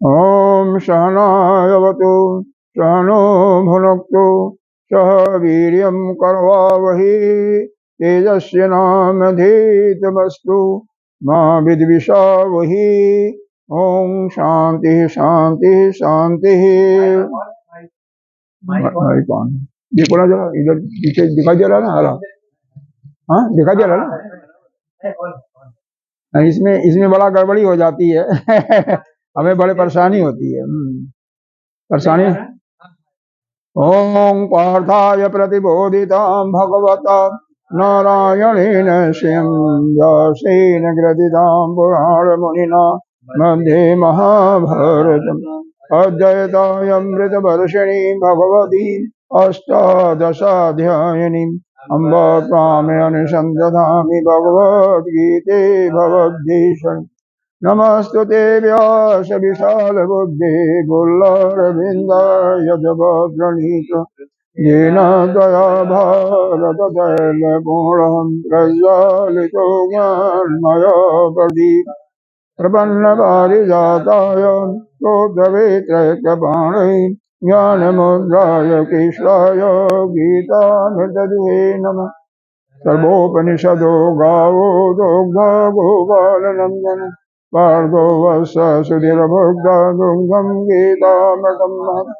ओम सहनावतु सहनो भुनक्तु सह वीर्यं करवावहै तेजस्य नामधेतमस्तु मा विद्विषावहै। ओम शांति शांति शांति। भाई कौन देखो ना जरा इधर पीछे दिखाई दे रहा है ना हरा? हाँ दिखाई दे रहा है ना? इसमें इसमें बड़ा गड़बड़ी हो जाती है हमें बड़े परेशानी होती है। परेशानी। ओम पार्थाय प्रतिबोधितां भगवता नारायणेन स्वयं व्यासेन ग्रथितां पुराणमुनिना मध्ये महाभारतम् अद्वैतामृतवर्षिणीं भगवतीम् अष्टादशाध्यायिनीम् अम्ब त्वामेव सन्दधामि भगवद्गीते भवद्गीतं। नमस्तुते व्यास विशालबुद्धे गुल्लरविन्दाय जगद्गणित येन त्वया भारततैलपूर्णं प्रज्वालितो ज्ञानमयो प्रदीप प्रपन्नपारिजाताय स्तोत्रवेत्रैकपाणै ज्ञानमुद्राय कृष्णाय गीतामृतदुहे नमः। सर्वोपनिषदो गावो दोग्धा गोपालनन्दन पार्थो वत्स सुधीरभोक्ता दुग्धं गीतामृतं महत्।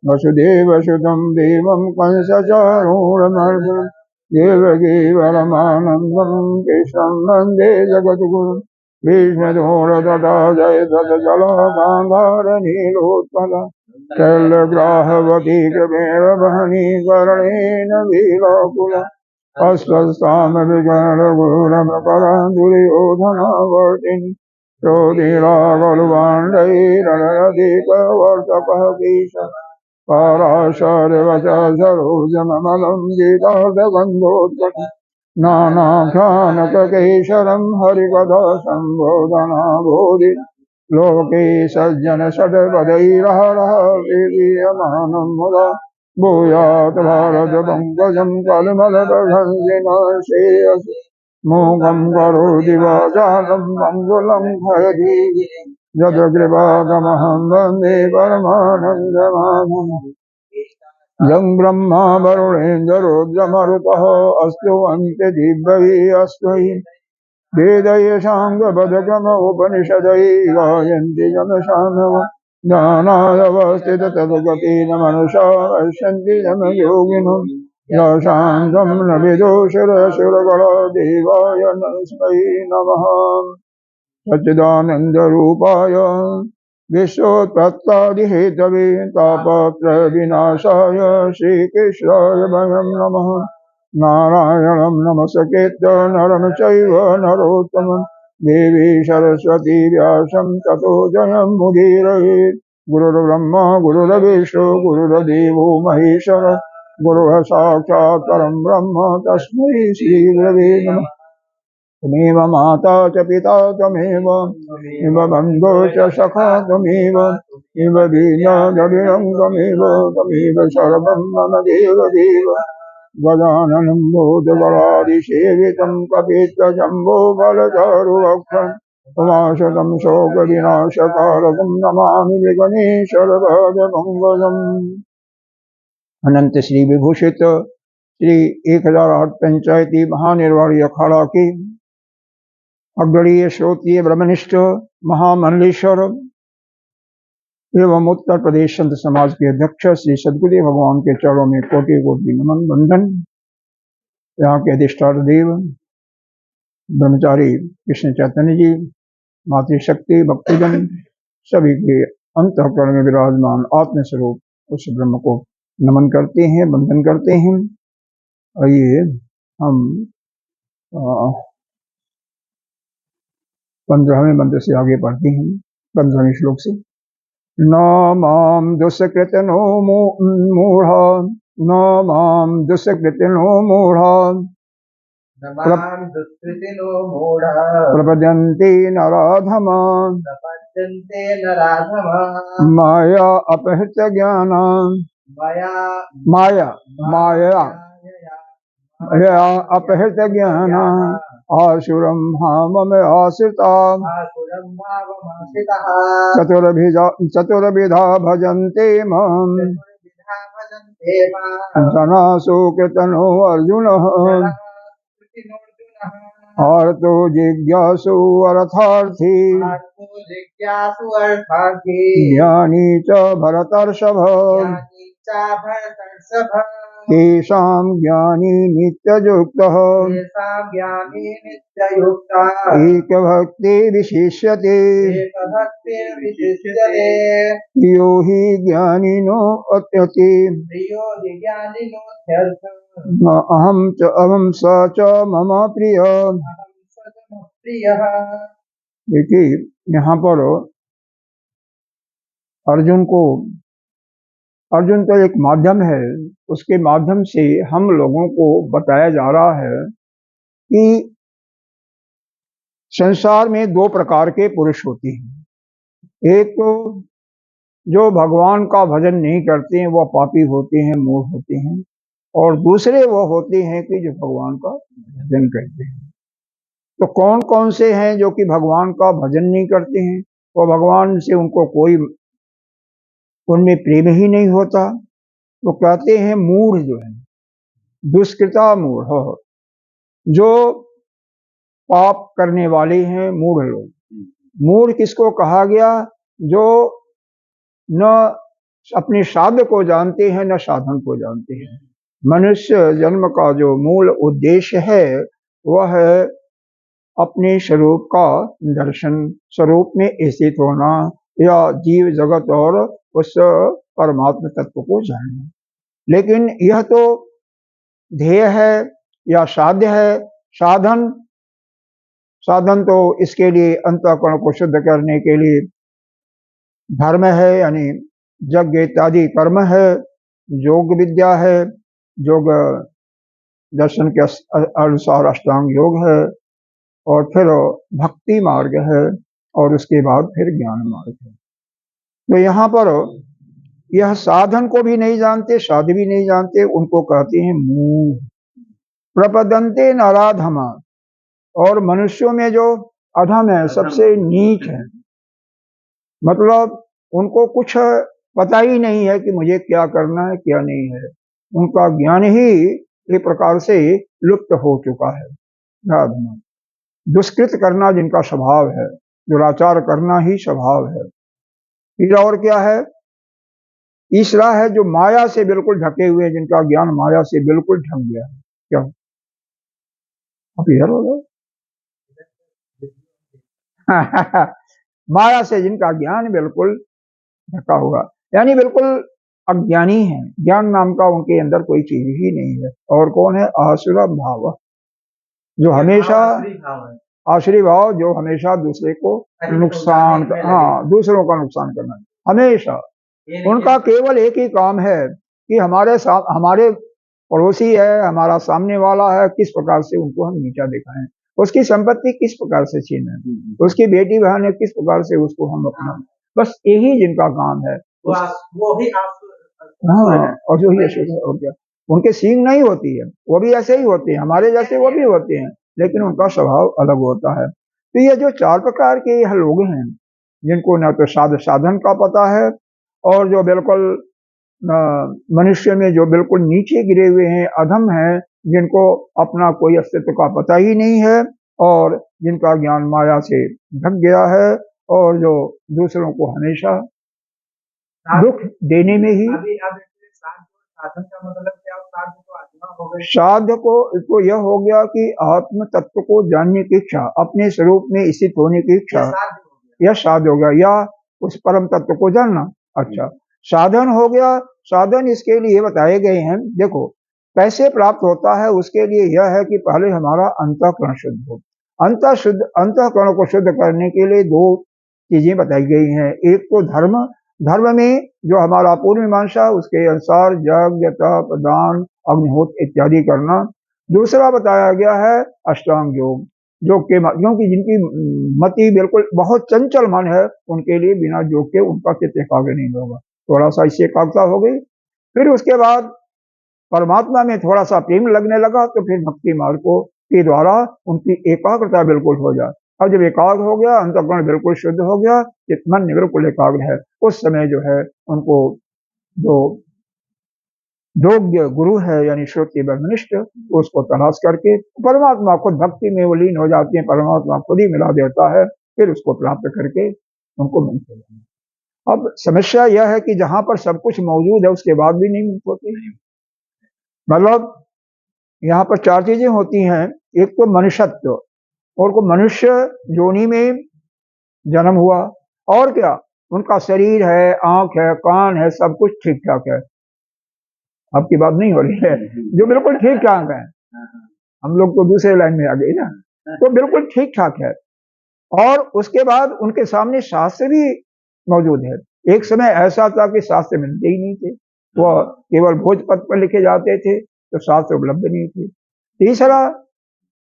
वसुदेवसुतं देवं कंसचारूढमर्दनं देवकी परमानन्दं कृष्णं वन्दे जगद्गुरुं। भीष्मदोरतटा जयद्रथजलगान्धारनीलोत्पल शैलग्राहवती कृपेण वहनी कर्णेन वीलाकुला अस्वस्थामविगणगुरमकरन्दुर्योधनावर्तिनि चोदिरागलुवाण्डैरनरदीपवर्तकः केश पाराशरवच सरोजममलं गीतार्थगन्धोत्कटं नानाख्यानककेशरं हरिकथा सम्बोधनाबोधि लोके सज्जनषट्पदैरहरः वीर्यमानं मुदा भूयात् भारतपङ्कजं कलिमलदघर्षिण श्रेयसि मूकं करोति वाचालं मङ्गलं हयति यत्कृपातमहं वन्दे परमानन्दमाधवम्। यं ब्रह्मा वरुणेन्द्ररुद्रमरुतः अस्तु अन्त्यदिव्यैः अस्तु हि वेदैः साङ्गपदक्रम उपनिषदैः गायन्ति यमसानवम् ज्ञानादवस्थिततद्गतेन मनसा पश्यन्ति यमयोगिनो यशान्तं न विदुषुरसुरगणा देवाय तस्मै नमः। सच्चिदानन्दरूपाय विश्वोत्पत्त्यादिहेतवे तापत्रयविनाशाय श्रीकृष्णाय वयं नमः। नारायणं नमस्कृत्य नरं चैव नरोत्तमं देवी सरस्वती व्यासं ततो जयमुदीरयेत्। गुरुर्ब्रह्मा गुरुर्विष्णु गुरुर्देवो महेश्वर गुरुः साक्षात् परं ब्रह्म तस्मै श्रीगुरवे नमः। त्वमेव माता च पिता त्वमेव इव बन्धो च सखा त्वमेव इव वीर्याद्रविणं त्वमेव त्वमेव सर्वं मम देवदेव। गजाननं भूतगणादिसेवितं कपित्थजम्बोफलचारुभक्षं उमाशतं शोकविनाशकारकं नमामि विघ्नेश्वरपादपङ्कजम्। अनंत श्री विभूषित श्री 1008 पंचायती महानिर्वाणी अखाड़ा के अग्रणीय श्रोत्रिय ब्रह्मनिष्ठ महामंडलेश्वर एवं उत्तर प्रदेश संत समाज के अध्यक्ष श्री सद्गुरुदेव भगवान के चरणों में कोटि कोटि नमन बंधन। यहाँ के अधिष्ठाता देव ब्रह्मचारी कृष्ण चैतन्य जी, मातृशक्ति भक्तजन सभी के अंतःकरण में विराजमान आत्मस्वरूप उस ब्रह्म को नमन करते हैं, बंधन करते हैं। आइए हम 15वें मंत्र से आगे पढ़ते हैं। 15वें श्लोक से न मां दुष्कृतिनो मूढ़ा न मां दुष्कृतिनो मूढ़ा प्रपद्यन्ते नराधमा माया अपहृत ज्ञाना माया अपहृत ज्ञाना आसुरं भावम आश्रिता चतुर्विधा भजन्ते माम् जनासु कृतनो अर्जुन आर्तो जिज्ञासु अर्थार्थी ज्ञानी च भरतर्षभ तेषां ज्ञानी नित्ययुक्तः एकभक्ति विशिष्यते प्रियो हि ज्ञानिनो अत्यति अहं स च मम प्रिय। देखिए यहाँ पर अर्जुन तो एक माध्यम है, उसके माध्यम से हम लोगों को बताया जा रहा है कि संसार में दो प्रकार के पुरुष होते हैं। एक तो जो भगवान का भजन नहीं करते हैं, वह पापी होते हैं, मूढ़ होते हैं, और दूसरे वो होते हैं कि जो भगवान का भजन करते हैं। तो कौन कौन से हैं जो कि भगवान का भजन नहीं करते हैं, वो भगवान से उनको कोई उनमें प्रेम ही नहीं होता, तो कहते हैं मूढ़ जो है, दुष्कृता मूढ़, जो पाप करने वाले हैं मूढ़ लोग। मूढ़ किसको कहा गया? जो न अपने साध्य को जानते हैं न साधन को जानते हैं। मनुष्य जन्म का जो मूल उद्देश्य है वह है अपने स्वरूप का दर्शन, स्वरूप में स्थित होना या जीव जगत और उस परमात्मा तत्व को जानना। लेकिन यह तो ध्येय है या साध्य है। साधन तो इसके लिए अंतःकरण को शुद्ध करने के लिए धर्म है, यानी यज्ञ इत्यादि कर्म है, योग विद्या है, योग दर्शन के अनुसार अष्टांग योग है, और फिर भक्ति मार्ग है, और उसके बाद फिर ज्ञान मार्ग है। तो यहाँ पर यह साधन को भी नहीं जानते, साध्य भी नहीं जानते, उनको कहते हैं मूढ़। प्रपदन्ते नराधमा, और मनुष्यों में जो अधम है, सबसे नीच है, मतलब उनको कुछ पता ही नहीं है कि मुझे क्या करना है क्या नहीं है। उनका ज्ञान ही एक प्रकार से लुप्त हो चुका है। दुष्कृत करना जिनका स्वभाव है, दुराचार करना ही स्वभाव है। फिर और क्या है? तीसरा है जो माया से बिल्कुल ढके हुए, जिनका ज्ञान माया से बिल्कुल ढक गया है। क्या आप इधर हो गए? माया से जिनका ज्ञान बिल्कुल ढका हुआ, यानी बिल्कुल अज्ञानी है, ज्ञान नाम का उनके अंदर कोई चीज ही नहीं है। और कौन है? आसुर भाव, जो हमेशा आसुरी भाव, जो हमेशा दूसरे को नुकसान, दूसरों का नुकसान करना हमेशा। उनका केवल एक ही काम है कि हमारे पड़ोसी है, हमारा सामने वाला है, किस प्रकार से उनको हम नीचा दिखाएं, उसकी संपत्ति किस प्रकार से छीनें, उसकी बेटी बहन है किस प्रकार से उसको हम अपना, बस यही जिनका काम है। वो भी और जो ही अशुद्ध है, और क्या उनके सींग नहीं होती है, वो भी ऐसे ही होते हैं, हमारे जैसे वो भी होते हैं, लेकिन उनका स्वभाव अलग होता है। तो ये जो चार प्रकार के यह लोग हैं, जिनको न तो साधन का पता है, और जो बिल्कुल मनुष्य में जो बिल्कुल नीचे गिरे हुए हैं, अधम हैं, जिनको अपना कोई अस्तित्व का पता ही नहीं है, और जिनका ज्ञान माया से ढक गया है, और जो दूसरों को हमेशा दुख देने में ही। साधन का मतलब क्या? साध्य को तो यह हो गया कि आत्म तत्व को जानने की इच्छा, अपने स्वरूप में स्थित होने की इच्छा, यह साध्य हो गया, या उस परम तत्व को जानना। अच्छा, साधन हो गया। साधन इसके लिए बताए गए हैं, देखो कैसे प्राप्त होता है, उसके लिए यह है कि पहले हमारा अंतःकरण शुद्ध हो। अंतःकरण को शुद्ध करने के लिए दो चीजें बताई गई हैं। एक तो धर्म में जो हमारा पूर्व मीमांसा, उसके अनुसार यज्ञ, तप, दान, अग्निहोत्र इत्यादि करना। दूसरा बताया गया है अष्टांग योग, जो के क्योंकि जिनकी मति बिल्कुल बहुत चंचल मन है, उनके लिए बिना योग के उनका चित्त एकाग्र नहीं होगा। थोड़ा सा इससे एकाग्रता हो गई, फिर उसके बाद परमात्मा में थोड़ा सा प्रेम लगने लगा, तो फिर भक्ति मार्ग को के द्वारा उनकी एकाग्रता बिल्कुल हो जाए। अब जब एकाग्र हो गया, अंतःकरण बिल्कुल शुद्ध हो गया, मन बिल्कुल एकाग्र है, उस समय जो है उनको जो योग्य गुरु है यानी श्रुति ब्रह्मनिष्ठ, उसको तलाश करके परमात्मा खुद भक्ति में वो लीन हो जाते हैं, परमात्मा खुद ही मिला देता है, फिर उसको प्राप्त करके उनको मुक्त हो जाए। अब समस्या यह है कि जहां पर सब कुछ मौजूद है उसके बाद भी नहीं मुक्त होती। मतलब यहाँ पर चार चीजें होती हैं। एक तो मनुष्यत्व, और को मनुष्य योनि में जन्म हुआ, और क्या उनका शरीर है, आंख है, कान है, सब कुछ ठीक ठाक है। आपकी बात नहीं हो रही है, जो बिल्कुल ठीक ठाक है। हम लोग तो दूसरे लाइन में आ गए ना, तो बिल्कुल ठीक ठाक है। और उसके बाद उनके सामने शास्त्र भी मौजूद है। एक समय ऐसा था कि शास्त्र मिलते ही नहीं थे, वह केवल भोजपत्र पर लिखे जाते थे, तो शास्त्र उपलब्ध नहीं थे। तीसरा,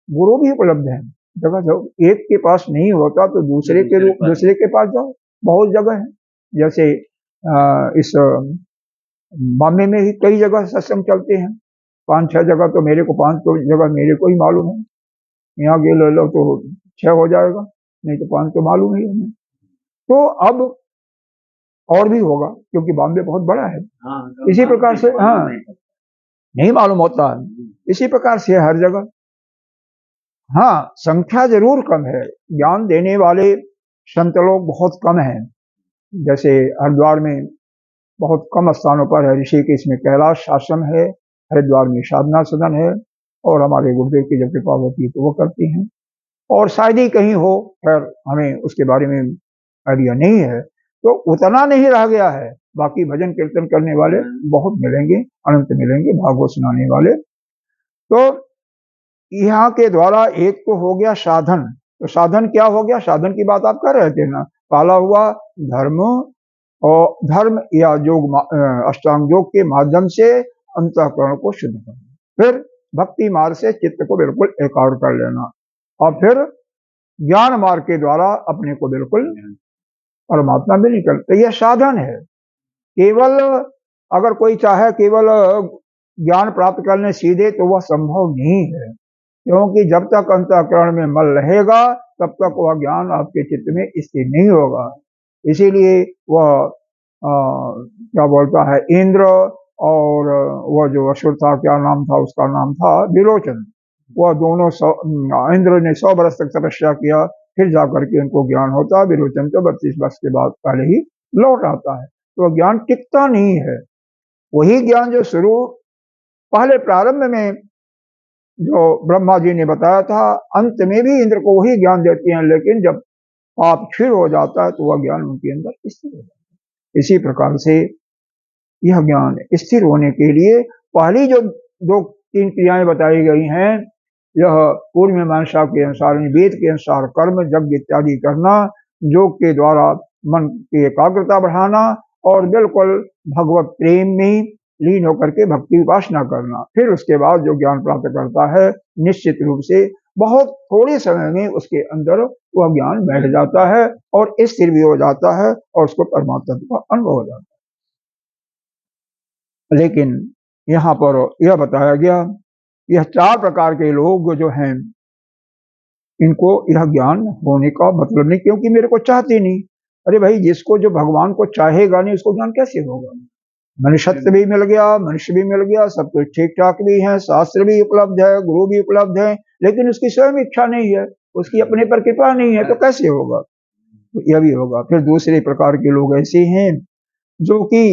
गुरु भी उपलब्ध है जगह जगह, एक के पास नहीं होता तो दूसरे के पास जाओ, बहुत जगह है। जैसे इस बॉम्बे में ही कई जगह सत्संग चलते हैं, 5-6 जगह, तो मेरे को 5 तो जगह मेरे को ही मालूम है। यहाँ गे ले लो तो 6 हो जाएगा, नहीं तो 5 तो मालूम ही है। तो अब और भी होगा क्योंकि बॉम्बे बहुत बड़ा है। इसी प्रकार से नहीं मालूम होता है, इसी प्रकार से हर जगह। हाँ, संख्या जरूर कम है, ज्ञान देने वाले संत लोग बहुत कम हैं। जैसे हरिद्वार में बहुत कम स्थानों पर है, ऋषिकेश में कैलाश आश्रम है, हरिद्वार में साधना सदन है, और हमारे गुरुदेव की जब कृपा होती है तो वो करती हैं, और शायद ही कहीं हो, खैर हमें उसके बारे में आइडिया नहीं है। तो उतना नहीं रह गया है, बाकी भजन कीर्तन करने वाले बहुत मिलेंगे, अनंत मिलेंगे, भागवत सुनाने वाले। तो यहाँ के द्वारा एक तो हो गया साधन। तो साधन क्या हो गया, साधन की बात आप कर रहे थे ना, पहला हुआ धर्म, और धर्म या योग, अष्टांग योग के माध्यम से अंतःकरण को शुद्ध करना, फिर भक्ति मार्ग से चित्त को बिल्कुल एकाग्र कर लेना, और फिर ज्ञान मार्ग के द्वारा अपने को बिल्कुल परमात्मा में निकल। तो यह साधन है। केवल अगर कोई चाहे केवल ज्ञान प्राप्त करने सीधे, तो वह संभव नहीं है, क्योंकि जब तक अंतःकरण में मल रहेगा तब तक वह ज्ञान आपके चित्त में स्थिर नहीं होगा। इसीलिए वह क्या बोलता है, इंद्र और वह जो असुर था, क्या नाम था उसका, नाम था विरोचन, वह दोनों इंद्र ने 100 वर्ष तक तपस्या किया, फिर जाकर के उनको ज्ञान होता है। विरोचन तो 32 वर्ष के बाद पहले ही लौट आता है। तो ज्ञान टिकता नहीं है। वही ज्ञान जो शुरू पहले प्रारंभ में जो ब्रह्मा जी ने बताया था, अंत में भी इंद्र को वही ज्ञान देते हैं, लेकिन जब पाप क्षीण हो जाता है तो वह ज्ञान उनके अंदर स्थिर हो जाता है। इसी प्रकार से यह ज्ञान स्थिर होने के लिए पहली जो 2-3 क्रियाएं बताई गई हैं, यह पूर्व मीमांसा के अनुसार, वेद के अनुसार कर्म यज्ञ इत्यादि करना, योग के द्वारा मन की एकाग्रता बढ़ाना, और बिल्कुल भगवत प्रेम में लीन होकर के भक्ति उपासना करना। फिर उसके बाद जो ज्ञान प्राप्त करता है, निश्चित रूप से बहुत थोड़े समय में उसके अंदर वह ज्ञान बैठ जाता है और स्थिर भी हो जाता है, और उसको परमात्मा का अनुभव हो जाता है। लेकिन यहाँ पर यह बताया गया, यह 4 प्रकार के लोग जो हैं, इनको यह ज्ञान होने का मतलब नहीं, क्योंकि मेरे को चाहते नहीं। अरे भाई, जिसको जो भगवान को चाहेगा नहीं, उसको ज्ञान कैसे होगा। मनुष्यत्व भी मिल गया, मनुष्य भी मिल गया, सब कुछ ठीक ठाक भी है, शास्त्र भी उपलब्ध है, गुरु भी उपलब्ध है, लेकिन उसकी स्वयं इच्छा नहीं है, उसकी अपने पर कृपा नहीं है, तो कैसे होगा। तो यह भी होगा। फिर दूसरे प्रकार के लोग ऐसे हैं जो कि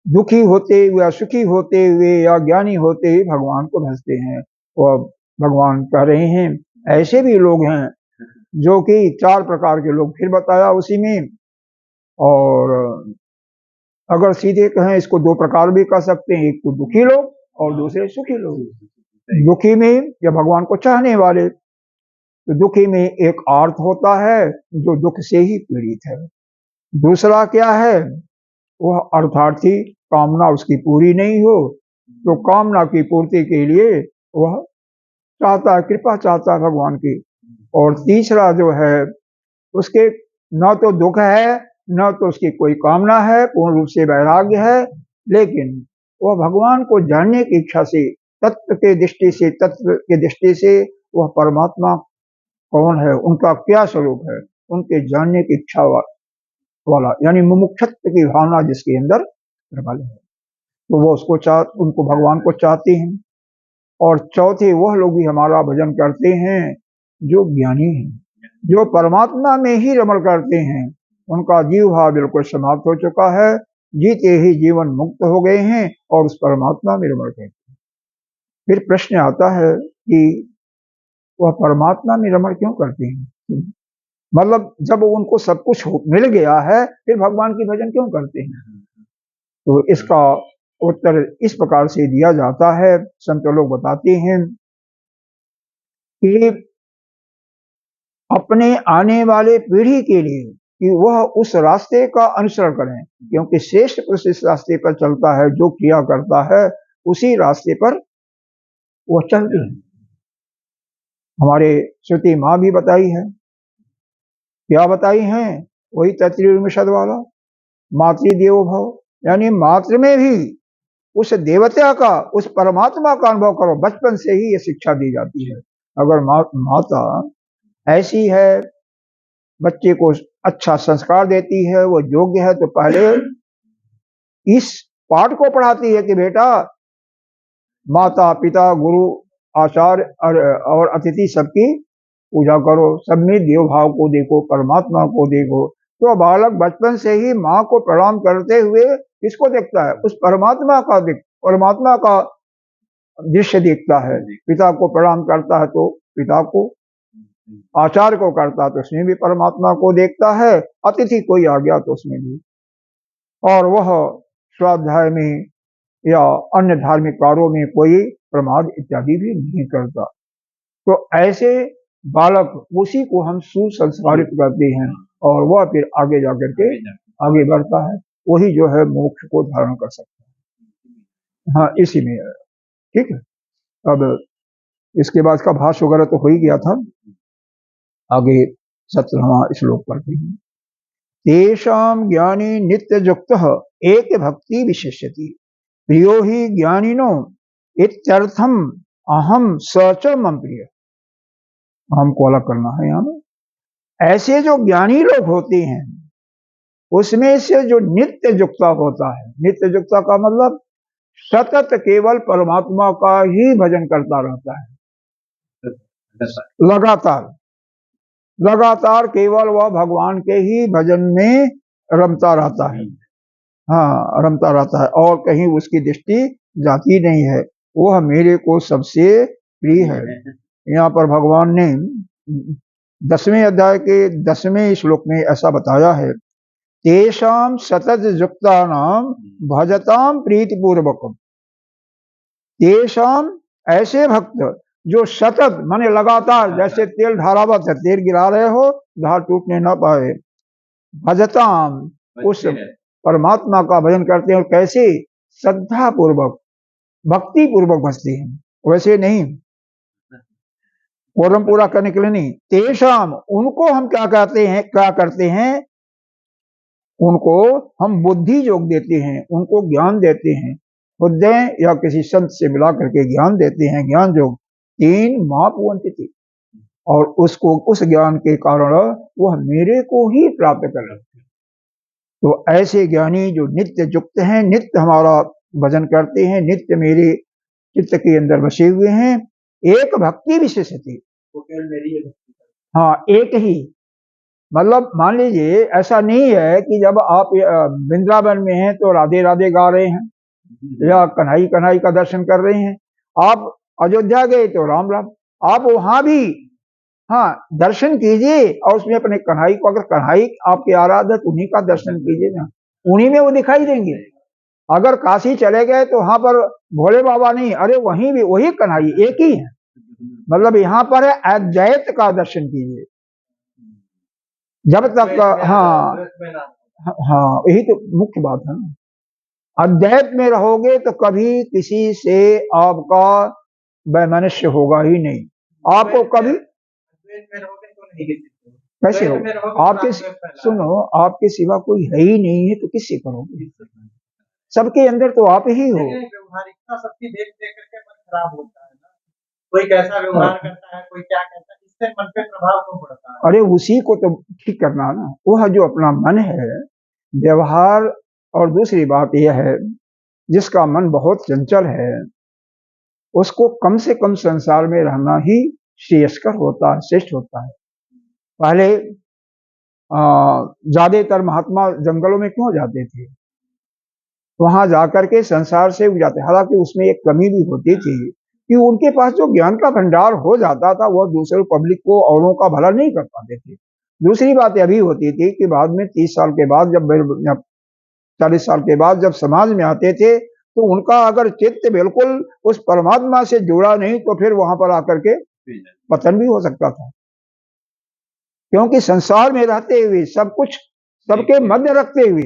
दुखी होते हुए या सुखी होते हुए या ज्ञानी होते हुए भगवान को भजते हैं, और भगवान कह रहे हैं ऐसे भी लोग हैं, जो कि 4 प्रकार के लोग फिर बताया उसी में। और अगर सीधे कहें, इसको 2 प्रकार भी कह सकते हैं, एक तो दुखी लोग और दूसरे सुखी लोग। दुखी में या भगवान को चाहने वाले, तो दुखी में एक आर्त होता है जो दुख से ही पीड़ित है। दूसरा क्या है, वह अर्थार्थी, कामना उसकी पूरी नहीं हो, तो कामना की पूर्ति के लिए वह चाहता है, कृपा चाहता है भगवान की। और तीसरा जो है, उसके न तो दुख है, न तो उसकी कोई कामना है, पूर्ण रूप से वैराग्य है, लेकिन वह भगवान को जानने की इच्छा से तत्व के दृष्टि से, तत्व के दृष्टि से वह परमात्मा कौन है, उनका क्या स्वरूप है, उनके जानने की इच्छा वाला, यानी मुमुक्षत्व की भावना जिसके अंदर प्रबल है, तो वो उनको भगवान को चाहते हैं। और चौथे वह लोग भी हमारा भजन करते हैं जो ज्ञानी हैं, जो परमात्मा में ही रमण करते हैं, उनका जीव भाव बिल्कुल समाप्त हो चुका है, जीते ही जीवन मुक्त हो गए हैं और उस परमात्मा में रमण करते हैं। फिर प्रश्न आता है कि वह परमात्मा में रमण क्यों करते हैं, मतलब जब उनको सब कुछ मिल गया है फिर भगवान की भजन क्यों करते हैं। तो इसका उत्तर इस प्रकार से दिया जाता है, संत लोग बताते हैं कि अपने आने वाले पीढ़ी के लिए कि वह उस रास्ते का अनुसरण करें, क्योंकि श्रेष्ठ पुरुष इस रास्ते पर चलता है, जो क्रिया करता है उसी रास्ते पर वह चलते हैं। हमारे श्रुति माँ भी बताई है, क्या बताई है, वही तैत्तिरीय वाला मातृदेवो भव, यानी मातृ में भी उस देवता का, उस परमात्मा का अनुभव करो। बचपन से ही ये शिक्षा दी जाती है। अगर माता ऐसी है, बच्चे को अच्छा संस्कार देती है, वो योग्य है, तो पहले इस पाठ को पढ़ाती है कि बेटा माता पिता गुरु आचार्य और अतिथि सबकी पूजा करो, सब में देव भाव को देखो, परमात्मा को देखो। तो बालक बचपन से ही माँ को प्रणाम करते हुए किसको देखता है, उस परमात्मा का दृश्य देखता है। पिता को प्रणाम करता है तो पिता को, आचार्य को करता है तो उसमें भी परमात्मा को देखता है, अतिथि कोई आ गया तो उसमें भी, और वह स्वाध्याय में या अन्य धार्मिक कार्यों में कोई प्रमाद इत्यादि भी नहीं करता। तो ऐसे बालक, उसी को हम सुसंस्कारित करते हैं और वह फिर आगे जाकर के आगे बढ़ता है, वही जो है मोक्ष को धारण कर सकता है। हाँ, इसी में है। ठीक है, अब इसके बाद का भाष्य वगैरह तो हो ही गया था, आगे 17वां श्लोक पढ़ते हैं। तेषां ज्ञानी नित्ययुक्तः एक भक्ति विशेष्यति, प्रियो ही ज्ञानिनो इत्यर्थम अहम सच मम प्रिय। हमको अलग करना है यहाँ में। ऐसे जो ज्ञानी लोग होते हैं उसमें से जो नित्य युक्ता होता है, नित्य युक्ता का मतलब सतत केवल परमात्मा का ही भजन करता रहता है, लगातार केवल वह भगवान के ही भजन में रमता रहता है। हाँ, रमता रहता है और कहीं उसकी दृष्टि जाती नहीं है, वह मेरे को सबसे प्रिय है। यहाँ पर भगवान ने 10वें अध्याय के 10वें श्लोक में ऐसा बताया है, तेषां सतत युक्तानां भजतां प्रीतिपूर्वकम्। तेषां ऐसे भक्त जो सतत माने लगातार, जैसे तेल धारावत है, तेल गिरा रहे हो धार टूटने न पाए, भजताम उस परमात्मा का भजन करते हैं। और कैसे, श्रद्धा पूर्वक भक्ति पूर्वक भजते हैं, वैसे नहीं कोरम पूरा करने के लिए नहीं। तेषाम उनको हम क्या कहते हैं, क्या करते हैं, उनको हम बुद्धि योग देते हैं, उनको ज्ञान देते हैं, हृदय या किसी संत से मिला करके ज्ञान देते हैं, ज्ञान योग। तीन मापवंती, और उसको उस ज्ञान के कारण वह मेरे को ही प्राप्त कर लेते हैं। तो ऐसे ज्ञानी जो नित्य युक्त हैं, नित्य हमारा भजन करते हैं, नित्य मेरे चित्त के अंदर बसे हुए हैं, एक भक्ति विशेष थी। हाँ, एक ही, मतलब मान लीजिए ऐसा नहीं है कि जब आप वृंदावन में हैं तो राधे राधे गा रहे हैं या कन्हई कन्हई का दर्शन कर रहे हैं, आप अयोध्या गए तो राम राम, आप वहां भी हाँ दर्शन कीजिए और उसमें अपने कन्हई को, अगर कन्हई आपके आराध्य तो उन्हीं का दर्शन कीजिए ना, उन्हीं में वो दिखाई देंगे। अगर काशी चले गए तो वहां पर भोले बाबा नहीं, अरे वहीं भी वही कन्हई एक ही है। मतलब यहाँ पर है अद्वैत का दर्शन कीजिए जब तक, हाँ हाँ, यही तो मुख्य बात है ना। अद्वैत में रहोगे तो कभी किसी से आपका वैमनस्य होगा ही नहीं, आपको कभी कैसे हो, आपके सुनो, आपके सिवा कोई है ही नहीं है तो किससे करोगे, सबके अंदर तो आप ही हो। खराब होता है ना, कोई कैसा व्यवहार करता है, कोई क्या कहता है, इससे मन पे प्रभाव क्यों पड़ता है? अरे उसी को तो ठीक करना है ना, वह जो अपना मन है, व्यवहार। और दूसरी बात यह है, जिसका मन बहुत चंचल है, उसको कम से कम संसार में रहना ही श्रेयस्कर होता है, श्रेष्ठ होता है। पहले ज्यादातर महात्मा जंगलों में क्यों जाते थे? वहां जाकर के संसार से उग जाते। हालांकि उसमें एक कमी भी होती थी कि उनके पास जो ज्ञान का भंडार हो जाता था, वह दूसरे पब्लिक को, औरों का भला नहीं कर पाते थे। दूसरी बात यह भी होती थी कि बाद में 30 साल के बाद, जब 40 साल के बाद जब समाज में आते थे, तो उनका अगर चित्त बिल्कुल उस परमात्मा से जुड़ा नहीं, तो फिर वहां पर आकर के पतन भी हो सकता था। क्योंकि संसार में रहते हुए सब कुछ सबके मध्य रखते हुए,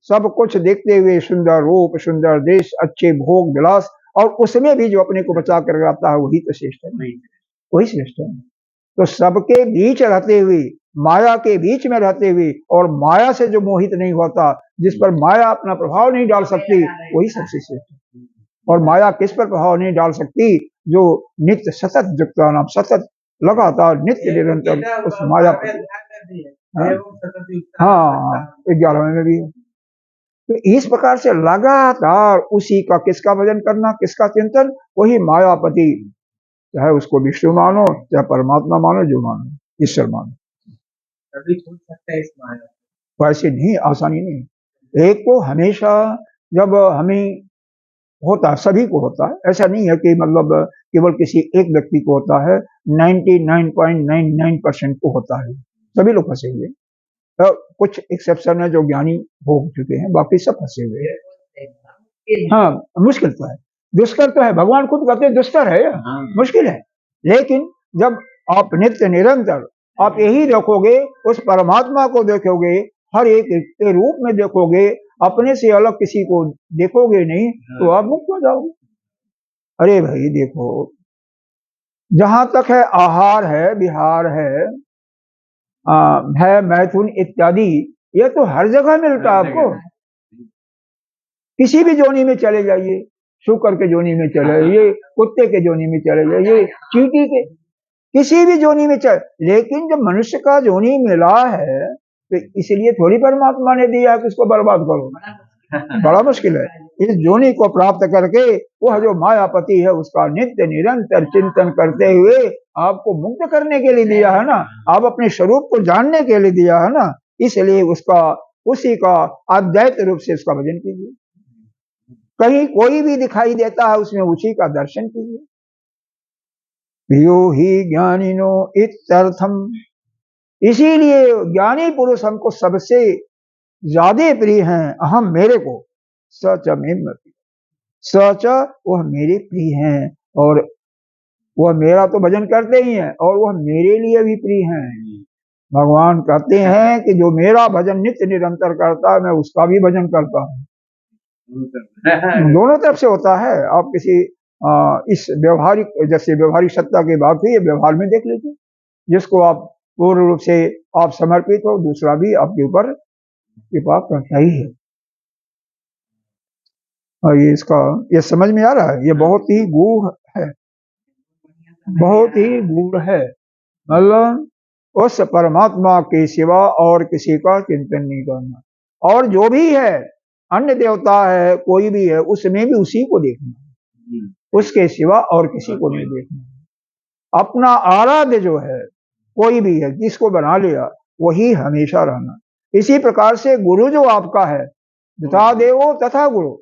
सब कुछ देखते हुए, सुंदर रूप, सुंदर देश, अच्छे भोग विलास, और उसमें भी जो अपने को बचा कर रखता है, वही तो श्रेष्ठ है, वही श्रेष्ठ है। तो सबके बीच रहते हुए, माया के बीच में रहते हुए, और माया से जो मोहित नहीं होता, जिस पर माया अपना प्रभाव नहीं डाल सकती, वही सबसे श्रेष्ठ है। और माया किस पर प्रभाव नहीं डाल सकती? जो नित्य सतत जुक्ता नाम, सतत लगातार नित्य निरंतर उस माया पर। हाँ, 11वें में भी है। तो इस प्रकार से लगातार उसी का, किसका भजन करना, किसका चिंतन? वही मायापति, चाहे उसको विष्णु मानो, चाहे परमात्मा मानो, जो मानो, ईश्वर मानो। कभी छूट सकता है इस माया? वैसे नहीं, आसानी नहीं। एक तो हमेशा जब हमें होता है, सभी को होता है, ऐसा नहीं है कि मतलब केवल किसी एक व्यक्ति को होता है, 99.99% को होता है, सभी लोग फंसे हुए। तो कुछ एक्सेप्शन है जो ज्ञानी हो चुके हैं, बाकी सब फंसे हुए हैं। हाँ, मुश्किल तो है, दुष्कर तो है, भगवान खुद कहते हैं दुष्कर है, मुश्किल है। लेकिन जब आप नित्य निरंतर आप यही देखोगे, उस परमात्मा को देखोगे, हर एक के रूप में देखोगे, अपने से अलग किसी को देखोगे नहीं, तो आप मुक्त हो जाओगे। अरे भाई देखो, जहां तक है आहार है, विहार है मैथुन इत्यादि, ये तो हर जगह मिलता है आपको। किसी भी जोनी में चले जाइए, शुकर के जोनी में चले जाइए, कुत्ते के जोनी में चले जाइए, चींटी के, किसी भी जोनी में चले। लेकिन जब मनुष्य का जोनी मिला है, तो इसलिए थोड़ी परमात्मा ने दिया है कि उसको बर्बाद करो। बड़ा मुश्किल है। इस जोनी को प्राप्त करके वह जो मायापति है, उसका नित्य निरंतर चिंतन करते हुए आपको मुक्त करने के लिए दिया है ना, आप अपने स्वरूप को जानने के लिए दिया है ना, इसलिए उसका, उसी का अद्वैत रूप से उसका भजन कीजिए। कहीं कोई भी दिखाई देता है, उसमें उसी का दर्शन कीजिए। प्रियो ही ज्ञानिनो इत्यर्थम, इसीलिए ज्ञानी पुरुष हमको सबसे ज्यादा प्रिय हैं। अहम, मेरे को, सच में सच, वह मेरे प्रिय हैं, और वह मेरा तो भजन करते ही हैं, और वह मेरे लिए भी प्रिय हैं। भगवान कहते हैं कि जो मेरा भजन नित्य निरंतर करता है, मैं उसका भी भजन करता हूँ। दोनों तरफ से होता है। आप किसी इस व्यवहारिक, जैसे व्यवहारिक सत्ता की बात हुई, व्यवहार में देख लीजिए, जिसको आप पूर्ण रूप से आप समर्पित हो, दूसरा भी आपके ऊपर कृपा करता ही है। और ये समझ में आ रहा है, ये बहुत ही गूढ़ है, बहुत ही गूढ़ है। मतलब उस परमात्मा के सिवा और किसी का चिंतन नहीं करना, और जो भी है, अन्य देवता है, कोई भी है, उसमें भी उसी को देखना, उसके सिवा और किसी को नहीं देखना। अपना आराध्य जो है, कोई भी है, जिसको बना लिया, वही हमेशा रहना। इसी प्रकार से गुरु जो आपका है, तथा देवो तथा गुरु,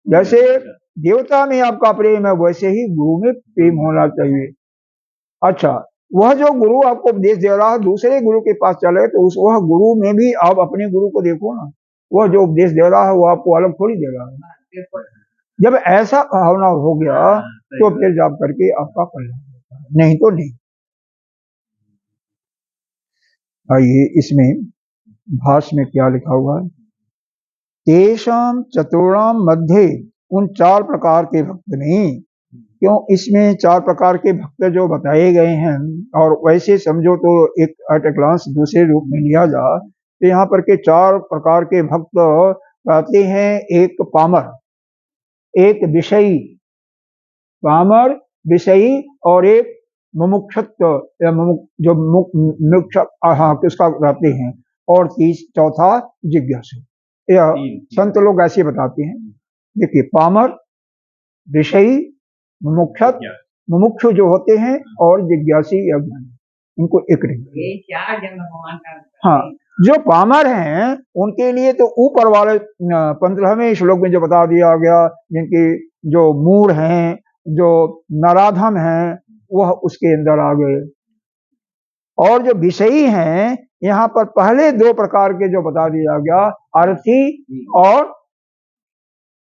जैसे देवता में आपका प्रेम है, वैसे ही गुरु में प्रेम होना चाहिए। अच्छा, वह जो गुरु आपको उपदेश दे रहा है, दूसरे गुरु के पास चले, तो वह गुरु में भी आप अपने गुरु को देखो ना। वह जो उपदेश दे रहा है, वो आपको अलग थोड़ी दे रहा है। जब ऐसा भावना हो गया, तो फिर जाप करके आपका कल्याण होता है, नहीं तो नहीं। आइए, इसमें भाष्य में क्या लिखा हुआ है? तेषाम चतुर्णाम मध्य, उन 4 प्रकार के भक्त में, क्यों इसमें 4 प्रकार के भक्त जो बताए गए हैं, और वैसे समझो तो एक एट ए ग्लांस दूसरे रूप में लिया जा, तो यहाँ पर के 4 प्रकार के भक्त कहते हैं, एक पामर, एक विषयी, पामर, विषयी और एक मुमुक्षुत्व या जो मुक्ष किसका रहते हैं, और चौथा जिज्ञासु। यह संत लोग ऐसे बताते हैं। देखिए, पामर, विषयी, मुमुक्षु जो होते हैं और जिज्ञासी या ज्ञानी, इनको एक नहीं। हाँ, जो पामर हैं उनके लिए तो ऊपर वाले 15वें श्लोक में जो बता दिया गया, जिनकी जो मूढ़ हैं, जो नराधम हैं, वह उसके अंदर आ गए। और जो विषयी हैं, यहाँ पर पहले 2 प्रकार के जो बता दिया गया,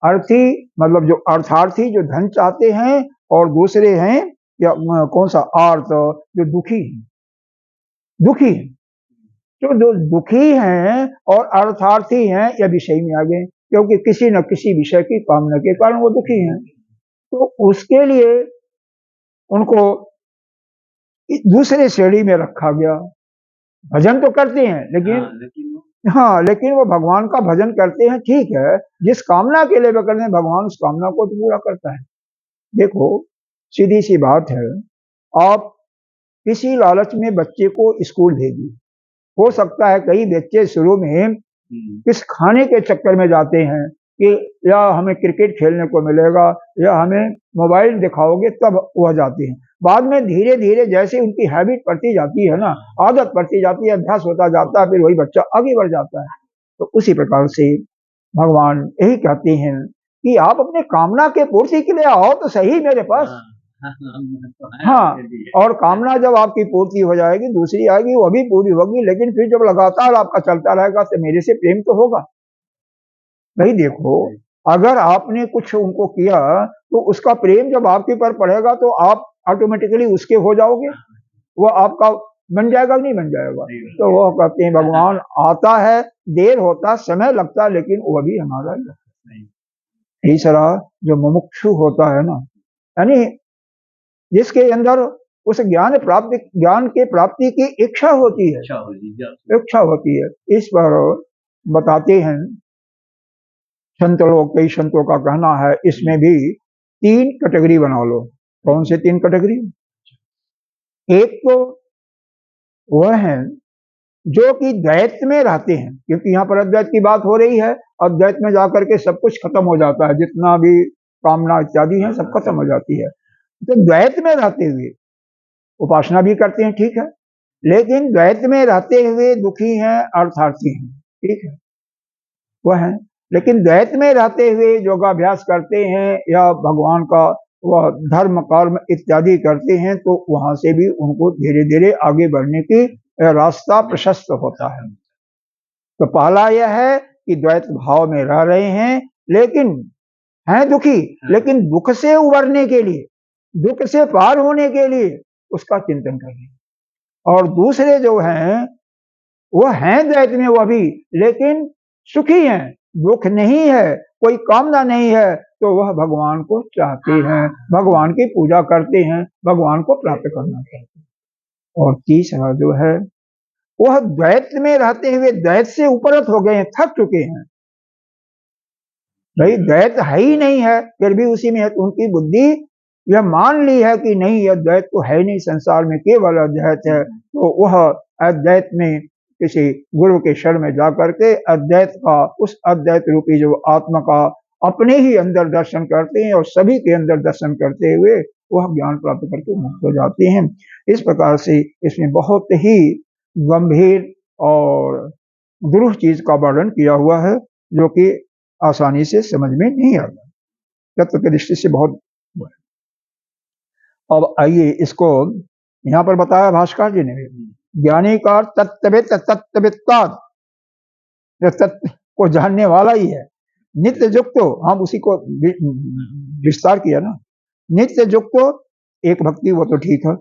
अर्थी मतलब जो अर्थार्थी जो धन चाहते हैं, और दूसरे हैं या कौन सा आर्थ, जो दुखी हैं। जो दुखी हैं और अर्थार्थी हैं, या विषय में आ गए, क्योंकि किसी न किसी विषय की कामना के कारण वो दुखी हैं। तो उसके लिए उनको दूसरे श्रेणी में रखा गया। भजन तो करते हैं, लेकिन वो भगवान का भजन करते हैं, ठीक है। जिस कामना के लिए वे करते हैं, भगवान उस कामना को तो पूरा करता है। देखो, सीधी सी बात है, आप किसी लालच में बच्चे को स्कूल भेजिए। हो सकता है कई बच्चे शुरू में इस खाने के चक्कर में जाते हैं कि या हमें क्रिकेट खेलने को मिलेगा, या हमें मोबाइल दिखाओगे, तब वह जाते हैं। बाद में धीरे धीरे जैसे उनकी हैबिट पड़ती जाती है ना, आदत पड़ती जाती है, अभ्यास होता जाता है, फिर वही बच्चा आगे बढ़ जाता है। तो उसी प्रकार से भगवान यही कहते हैं कि आप अपने कामना के पूर्ति के लिए आओ तो सही मेरे पास। हाँ, और कामना जब आपकी पूर्ति हो जाएगी, दूसरी आएगी, वो भी पूरी होगी, लेकिन फिर जब लगातार आपका चलता रहेगा तो मेरे से प्रेम तो होगा भाई। देखो, अगर आपने कुछ उनको किया तो उसका प्रेम जब आपके पर पड़ेगा तो आप ऑटोमेटिकली उसके हो जाओगे, वो आपका बन जाएगा, नहीं बन जाएगा। तो वो कहते हैं भगवान आता है, देर होता, समय लगता, लेकिन वो भी हमारा तीसरा जो मुमुक्षु होता है ना, यानी जिसके अंदर उस ज्ञान के प्राप्ति की इच्छा होती है, इस पर बताते हैं संत लोग, कई संतों का कहना है, इसमें भी 3 कैटेगरी बना लो। कौन से 3 कैटेगरी? एक तो वह है जो कि द्वैत में रहते हैं, क्योंकि यहाँ पर अद्वैत की बात हो रही है। अद्वैत में जाकर के सब कुछ खत्म हो जाता है, जितना भी कामना इत्यादि है सब खत्म हो जाती है। तो द्वैत में रहते हुए उपासना भी करते हैं, ठीक है, लेकिन द्वैत में रहते हुए दुखी हैं, अर्थार्थी हैं, ठीक है, वह है। लेकिन द्वैत में रहते हुए योगाभ्यास करते हैं या भगवान का वह धर्म कर्म इत्यादि करते हैं, तो वहां से भी उनको धीरे धीरे आगे बढ़ने की रास्ता प्रशस्त होता है। तो पहला यह है कि द्वैत भाव में रह रहे हैं, लेकिन हैं दुखी, लेकिन दुख से उबरने के लिए, दुख से पार होने के लिए उसका चिंतन करें। और दूसरे जो हैं वो हैं द्वैत में, वह भी, लेकिन सुखी हैं, दुख नहीं है, कोई कामना नहीं है, तो वह भगवान को चाहते हैं, भगवान की पूजा करते हैं, भगवान को प्राप्त करना चाहते हैं। और तीसरा जो है वह द्वैत में रहते हुए द्वैत से उपरत हो गए हैं, थक चुके हैं, भाई द्वैत है ही नहीं है, फिर भी उसी में है। तो उनकी बुद्धि यह मान ली है कि नहीं, यह द्वैत तो है नहीं, संसार में केवल अद्वैत है। तो वह अद्वैत में किसी गुरु के शरण में जाकर के अद्वैत का, उस अद्वैत रूपी जो आत्मा का अपने ही अंदर दर्शन करते हैं, और सभी के अंदर दर्शन करते हुए वह ज्ञान प्राप्त करके मुक्त हो जाते हैं। इस प्रकार से इसमें बहुत ही गंभीर और दुरूह चीज का वर्णन किया हुआ है, जो कि आसानी से समझ में नहीं आता, तत्व की दृष्टि से बहुत। अब आइए इसको यहाँ पर बताया भाष्कर जी ने, ज्ञानी का तत्वित, तत्वित्ता तत्व को जानने वाला ही है। नित्य युक्त, हम उसी को विस्तार किया ना, नित्य युक्त एक भक्ति, वो तो ठीक है।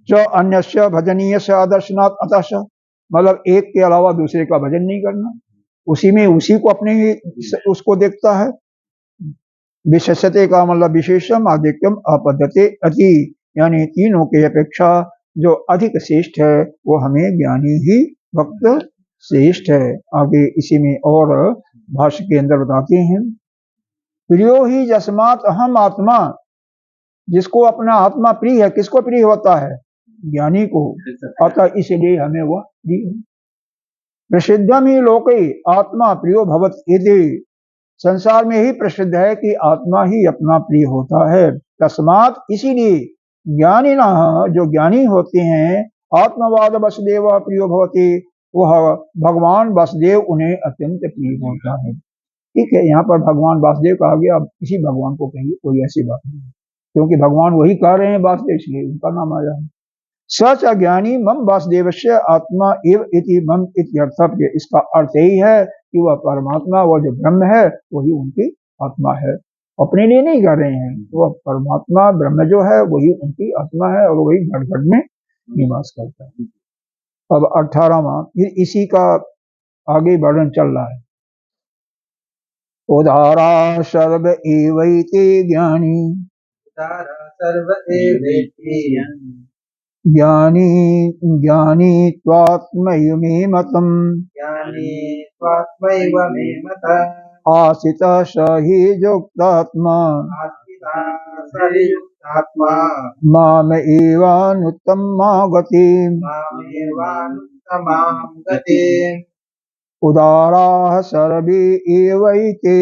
जो अन्यस्य भजनीय से आदर्शनाथ अतः, मतलब एक के अलावा दूसरे का भजन नहीं करना, उसी में उसी को अपने ही उसको देखता है। विशेषते का मतलब विशेषम, अधिकम, अपद्धते, अति, यानी तीनों की अपेक्षा जो अधिक श्रेष्ठ है वो हमें ज्ञानी ही भक्त श्रेष्ठ है। आगे इसी में और भाष्य के अंदर बताते हैं, प्रियो ही जस्मात् अहम आत्मा जिसको अपना आत्मा प्रिय है, किसको प्रिय होता है? ज्ञानी को। अतः इसलिए हमें वह प्रिय है। प्रसिद्धम ही लोके आत्मा प्रियो भवत इति, संसार में ही प्रसिद्ध है कि आत्मा ही अपना प्रिय होता है। तस्मात इसीलिए ज्ञानी ना, जो ज्ञानी होते हैं, आत्मवाद वसुदेव प्रियो भवति, वह भगवान वासुदेव उन्हें अत्यंत प्रिय होता है। ठीक है, यहाँ पर भगवान वासुदेव कहा गया, अब किसी भगवान को कहिए, कोई ऐसी बात नहीं, क्योंकि भगवान वही कह रहे हैं वासुदेव, इसलिए उनका नाम आया है। सच अज्ञानी मम वासुदेवस्य आत्मा एव इति मम इत्यर्थः, इसका अर्थ यही है कि वह परमात्मा, वह जो ब्रह्म है वही उनकी आत्मा है, अपने लिए नहीं कर रहे हैं। वह परमात्मा ब्रह्म जो है वही उनकी आत्मा है और वही घट घट में निवास करता है। अब 18वां, फिर इसी का आगे वर्णन चल रहा है। उदारा सर्व एवैते ज्ञानी, उदारा सर्व एवैते ज्ञानी ज्ञानी त्वात्मैव मे मतम्, ज्ञानी स्वात्मैव मे मतः, आसितः स हि युक्तात्मा, आस्तिता स हि युक्तात्मा, माम एवानुत्तमां गतिम्। मामेवानुत्तमां गतिम्। उदाराः सर्वे एवैते,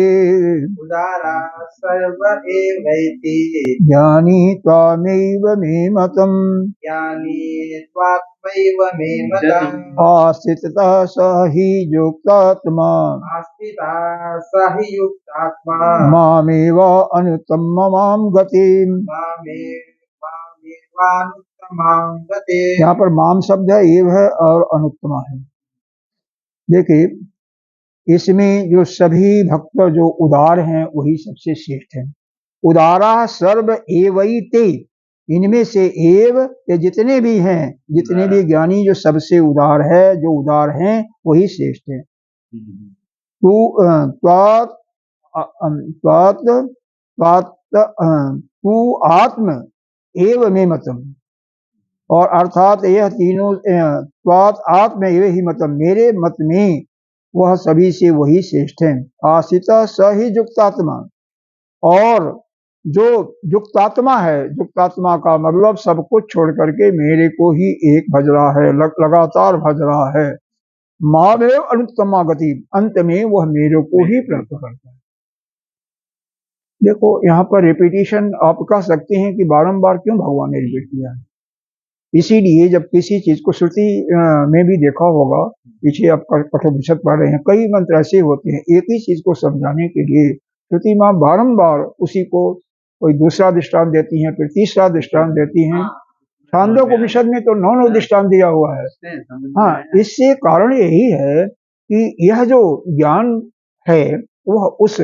उदारा सर्व एवैते ज्ञानी त्वामेव मे मतम्, ज्ञानी स्वात्मैव मे मतम्, आसितः स हि युक्तात्मा, आस्तिता स हि युक्तात्मा, मामेव अनुत्तमां गतिम्। मामेवानुत्तमां गतिम्। यहाँ पर माम शब्द है, एव है और अनुत्तमा है। देखिए, इसमें जो सभी भक्त जो उदार हैं वही सबसे श्रेष्ठ हैं। उदारा सर्व एवैते, इनमें से एव ये जितने भी हैं, जितने भी ज्ञानी जो सबसे उदार है, जो उदार हैं वही श्रेष्ठ है। तू आत्म एव मे मतम, और अर्थात यह तीनों त्वात् आत्म एव ही मतम, मेरे मत में वह सभी से वही श्रेष्ठ है। आसिता स ही युक्तात्मा, और जो युक्तात्मा है, युक्तात्मा का मतलब सब कुछ छोड़ करके मेरे को ही एक भज रहा है, लगातार भज रहा है। मामेव अनुत्तमा गति, अंत में वह मेरे को ही प्राप्त करता है। देखो, यहाँ पर रिपीटिशन आप कह सकते हैं कि बारंबार क्यों भगवान ने रिपीट किया है। इसीलिए जब किसी चीज को श्रुति में भी देखा होगा, पीछे आप कठोपनिषद पढ़ रहे हैं, कई मंत्र ऐसे होते हैं एक ही चीज को समझाने के लिए श्रुति माँ बारंबार उसी को कोई दूसरा दृष्टांत देती हैं, फिर तीसरा दृष्टांत देती हैं। छांदोपनिषद में तो 9 दृष्टांत दिया हुआ है। हाँ, इससे कारण यही है कि यह जो ज्ञान है वह उस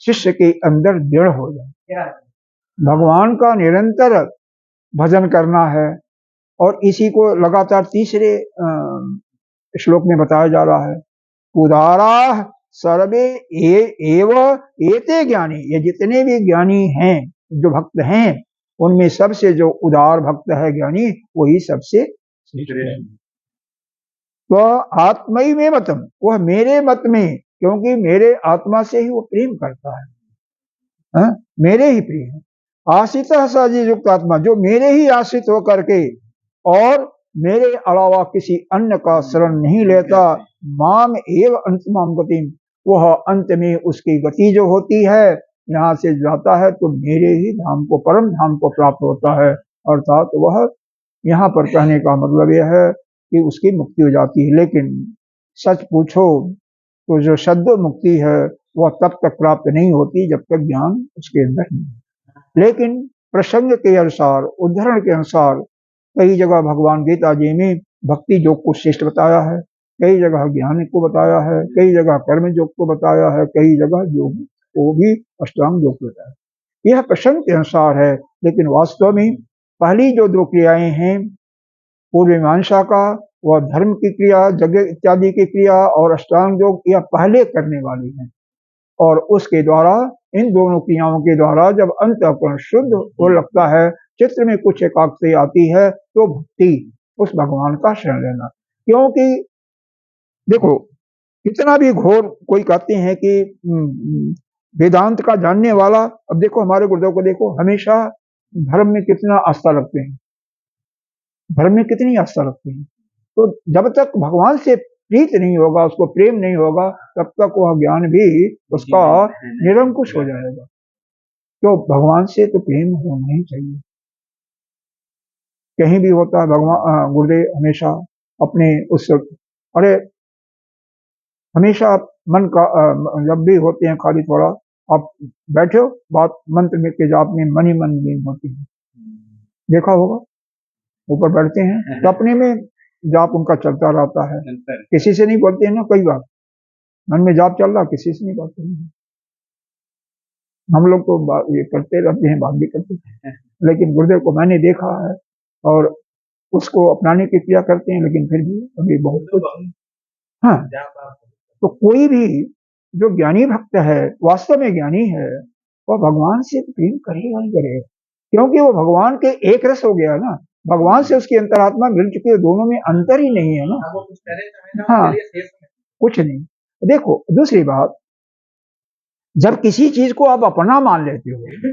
शिष्य के अंदर दृढ़ हो जाए। भगवान का निरंतर भजन करना है, और इसी को लगातार तीसरे श्लोक में बताया जा रहा है। उदारा सर्वे एव एते ज्ञानी, ये जितने भी ज्ञानी हैं, जो भक्त हैं, उनमें सबसे जो उदार भक्त है ज्ञानी, वही सबसे श्रेष्ठ है। तो आत्मैव मे मतम, वह मेरे मत में, क्योंकि मेरे आत्मा से ही वो प्रेम करता है, मेरे ही प्रिय है। आश्रितः स हि युक्तात्मा, जो मेरे ही आश्रित होकर के और मेरे अलावा किसी अन्य का शरण नहीं लेता, माम एव अंतमाम गतिम, वह अंत में उसकी गति जो होती है, यहाँ से जाता है तो मेरे ही धाम को, परम धाम को प्राप्त होता है। अर्थात वह, यहाँ पर कहने का मतलब यह है कि उसकी मुक्ति हो जाती है। लेकिन सच पूछो तो जो सद्य मुक्ति है वह तब तक प्राप्त नहीं होती जब तक ज्ञान उसके अंदर नहीं है। लेकिन प्रसंग के अनुसार, उदाहरण के अनुसार, कई जगह भगवान गीता जी में भक्ति योग को श्रेष्ठ बताया है, कई जगह ज्ञान को बताया है, कई जगह कर्म योग को बताया है, कई जगह योग को भी अष्टांग योग बताया है। यह प्रसंग के अनुसार है, लेकिन वास्तव में पहली जो 2 क्रियाएं हैं, पूर्व मीमांसा का वह धर्म की क्रिया, यज्ञ इत्यादि की क्रिया, और अष्टांग योग, यह पहले करने वाली है। और उसके द्वारा, इन दोनों क्रियाओं के द्वारा जब अंतःकरण शुद्ध हो लगता है, चित्र में कुछ एकाग्रता आती है, तो भक्ति, उस भगवान का शरण लेना। क्योंकि देखो, कितना भी घोर कोई कहते हैं कि वेदांत का जानने वाला, अब देखो हमारे गुरुदेव को देखो, हमेशा धर्म में कितना आस्था रखते हैं, धर्म में कितनी आस्था रखते हैं। तो जब तक भगवान से प्रीत नहीं होगा, उसको प्रेम नहीं होगा, तब तक वह ज्ञान भी उसका निरंकुश हो जाएगा। तो भगवान से तो प्रेम होना ही चाहिए। कहीं भी होता है भगवान गुरुदेव हमेशा अपने उस अरे हमेशा मन का जब भी होते हैं खाली थोड़ा आप बैठे हो, बात मंत्र में के जाप में मन ही मन लीन होती है, देखा होगा। ऊपर बैठते हैं तो अपने में जाप उनका चलता रहता है, किसी से नहीं बोलते हैं ना। कई बार मन में जाप चल रहा, किसी से नहीं बोलते हैं। हम लोग तो ये करते रहते हैं, बात भी करते हैं, लेकिन गुरुदेव को मैंने देखा है और उसको अपनाने की क्रिया करते हैं, लेकिन फिर भी अभी बहुत कुछ। हाँ, तो कोई भी जो ज्ञानी भक्त है, वास्तव में ज्ञानी है, वह भगवान से प्रेम करेगा ही करेगा, क्योंकि वो भगवान के एक रस हो गया ना, भगवान से उसकी अंतरात्मा मिल चुकी है, दोनों में अंतर ही नहीं है ना। हाँ, कुछ नहीं। देखो दूसरी बात, जब किसी चीज को आप अपना मान लेते हो,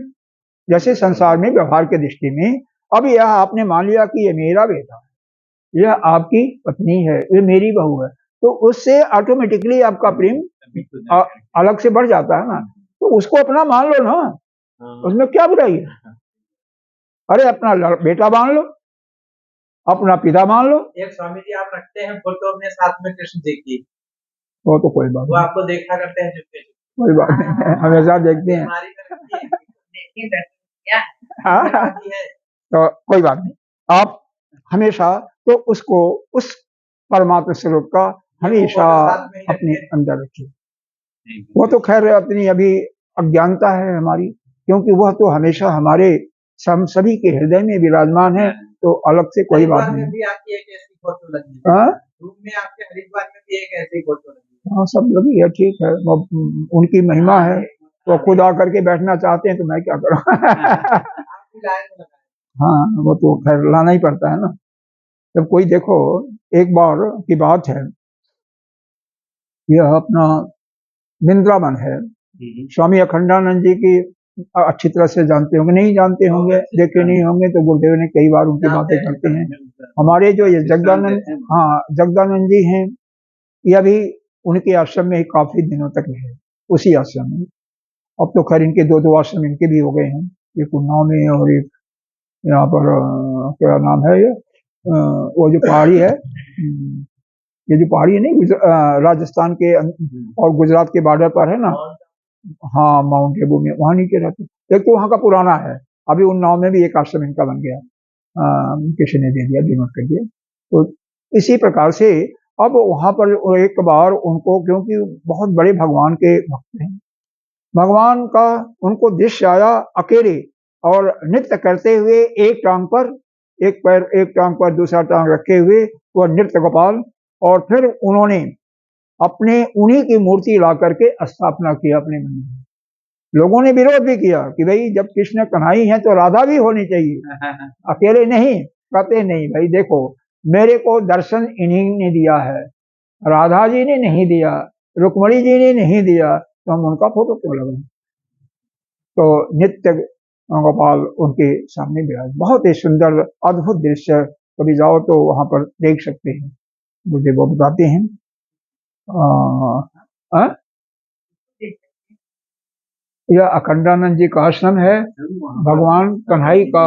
जैसे संसार में व्यवहार के दृष्टि में, अब यह आपने मान लिया कि ये मेरा बेटा है, यह आपकी पत्नी है, ये मेरी बहू है, तो उससे ऑटोमेटिकली आपका प्रेम अलग से बढ़ जाता है ना। तो उसको अपना मान लो ना, उसमें क्या बुराई है। अरे अपना बेटा मान लो, अपना पिता मान लो। एक स्वामी जी आप रखते हैं फोटो अपने साथ में कृष्ण जी की, वो तो कोई बात वो नहीं, आपको देखा करते हैं चुपके चुपके, कोई बात नहीं, हमेशा देखते हैं। हाँ, तो कोई बात नहीं, आप हमेशा तो उसको उस परमात्मा स्वरूप का हमेशा अपने अंदर रखिए। वो तो खैर अपनी अभी अज्ञानता है हमारी, क्योंकि वह तो हमेशा हमारे सभी के हृदय में विराजमान है, तो अलग से कोई बात नहीं। भी आपकी एक ऐसी फोटो लगी है, रूम में आपके हरिद्वार में भी एक ऐसी फोटो लगी है। हाँ, सब लगी है, ठीक है, उनकी महिमा है, तो खुद आकर के बैठना चाहते हैं तो मैं क्या करूँ। हाँ, वो तो खैर लाना ही पड़ता है ना। जब कोई देखो, एक बार की बात है, यह अपना वृंदावन है, स्वामी अखंडानंद जी की अच्छी तरह से जानते होंगे, नहीं जानते होंगे, देखे नहीं होंगे, तो गुरुदेव ने कई बार उनकी बातें करते हैं। हमारे जो ये जगदानंद, हाँ जगदानंद जी हैं, यह भी उनके आश्रम में ही काफी दिनों तक रहे, उसी आश्रम में। अब तो खैर इनके दो आश्रम इनके भी हो गए हैं, एक उन्नाव में और एक यहाँ पर क्या नाम है ये, वो जो पहाड़ी है, ये जो पहाड़ी है नहीं, राजस्थान के और गुजरात के बॉर्डर पर है ना। हाँ, माउंट आबू में, वहां नीचे रहते। एक तो वहां का पुराना है, अभी उन्नाव में भी एक आश्रम इनका बन गया, किसी ने दे दिया, डिनोट कर दिया। तो इसी प्रकार से अब वहां पर एक बार उनको, क्योंकि बहुत बड़े भगवान के भक्त हैं, भगवान का उनको दृश्य आया अकेले और नृत्य करते हुए, एक टांग पर एक पैर, एक टांग पर दूसरा टांग रखे हुए वह नृत्य गोपाल, और फिर उन्होंने अपने उन्हीं की मूर्ति ला करके स्थापना किया अपने मन में। लोगों ने विरोध भी किया कि भाई जब कृष्ण कन्हई है तो राधा भी होनी चाहिए, अकेले नहीं। कहते नहीं भाई, देखो मेरे को दर्शन इन्हीं ने दिया है, राधा जी ने नहीं दिया, रुक्मणी जी ने नहीं दिया, तो हम उनका फोटो क्यों लगाएं। तो नित्य गोपाल उनके सामने विराज, बहुत ही सुंदर अद्भुत दृश्य, कभी जाओ तो वहां पर देख सकते हैं। मुझे वो बताते हैं, यह अखंडानंद जी का आश्रम है, भगवान कन्हई का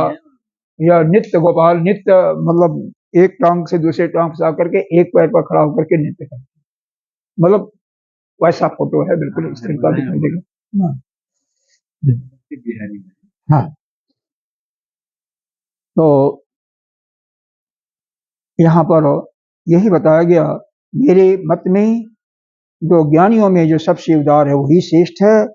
यह नित्य गोपाल, नित्य मतलब एक टांग से दूसरे टांग से आकर के एक पैर पर खड़ा होकर के नृत्य करते, मतलब वैसा फोटो है, बिल्कुल इस तरह का दिखाई देगा। हाँ, तो यहाँ पर यही बताया गया, मेरे मत में जो ज्ञानियों में जो सबसे उदार है वही श्रेष्ठ है,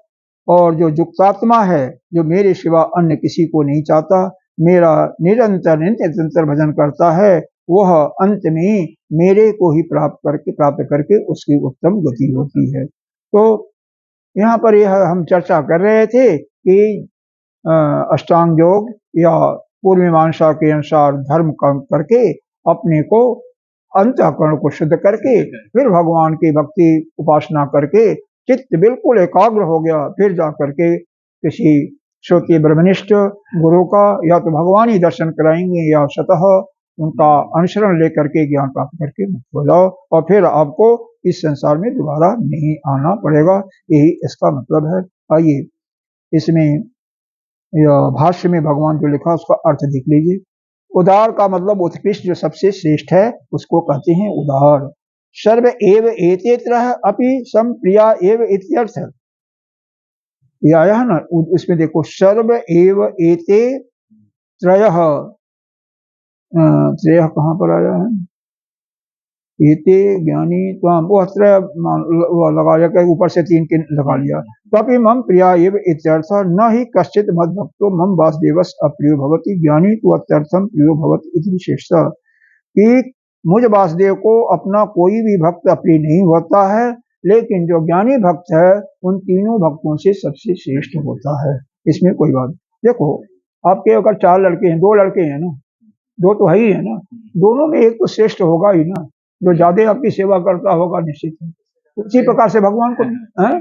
और जो युक्तात्मा है, जो मेरे सिवा अन्य किसी को नहीं चाहता, मेरा निरंतर निरंतर भजन करता है, वह अंत में मेरे को ही प्राप्त करके उसकी उत्तम गति होती है। तो यहाँ पर यह हम चर्चा कर रहे थे कि अष्टांग योग या पूर्व मीमांसा के अनुसार धर्म करके अपने को अंतःकरण को शुद्ध करके फिर भगवान की भक्ति उपासना करके चित्त बिल्कुल एकाग्र हो गया, फिर जा करके किसी श्रोति ब्रह्मनिष्ठ गुरु का या तो भगवान ही दर्शन कराएंगे या स्वतः उनका अनुसरण लेकर के ज्ञान प्राप्त करके मुक्त हो जाओ और फिर आपको इस संसार में दोबारा नहीं आना पड़ेगा। यही इसका मतलब है। आइए इसमें यह भाष्य में भगवान जो लिखा उसका अर्थ देख लीजिए। उदार का मतलब उत्कृष्ट, जो सबसे श्रेष्ठ है उसको कहते हैं उदार। सर्व एव एते त्रयः अपि संप्रिया एव इत्यर्थ। ये आया है ना उसमें देखो, सर्व एव एते त्रयः, त्रयः कहाँ पर आया है? एते ज्ञानी त्वाम, वो त्रय लगा लिया, ऊपर से 3 के लगा लिया। तभी मम प्रिया एव इत्यर्थ न ही कश्चित मद भक्तो मम वासुदेवस अप्रियो भवति ज्ञानी तो अत्यर्थम प्रियो भवति इति विशेषता, कि मुझ वासुदेव को अपना कोई भी भक्त अप्रिय नहीं होता है, लेकिन जो ज्ञानी भक्त है उन तीनों भक्तों से सबसे श्रेष्ठ होता है। इसमें कोई बात देखो, आपके अगर 4 लड़के हैं, 2 लड़के हैं ना, 2 तो है ही है ना, दोनों में एक तो श्रेष्ठ होगा ही ना, जो ज्यादा आपकी सेवा करता होगा निश्चित है। उसी प्रकार से भगवान को है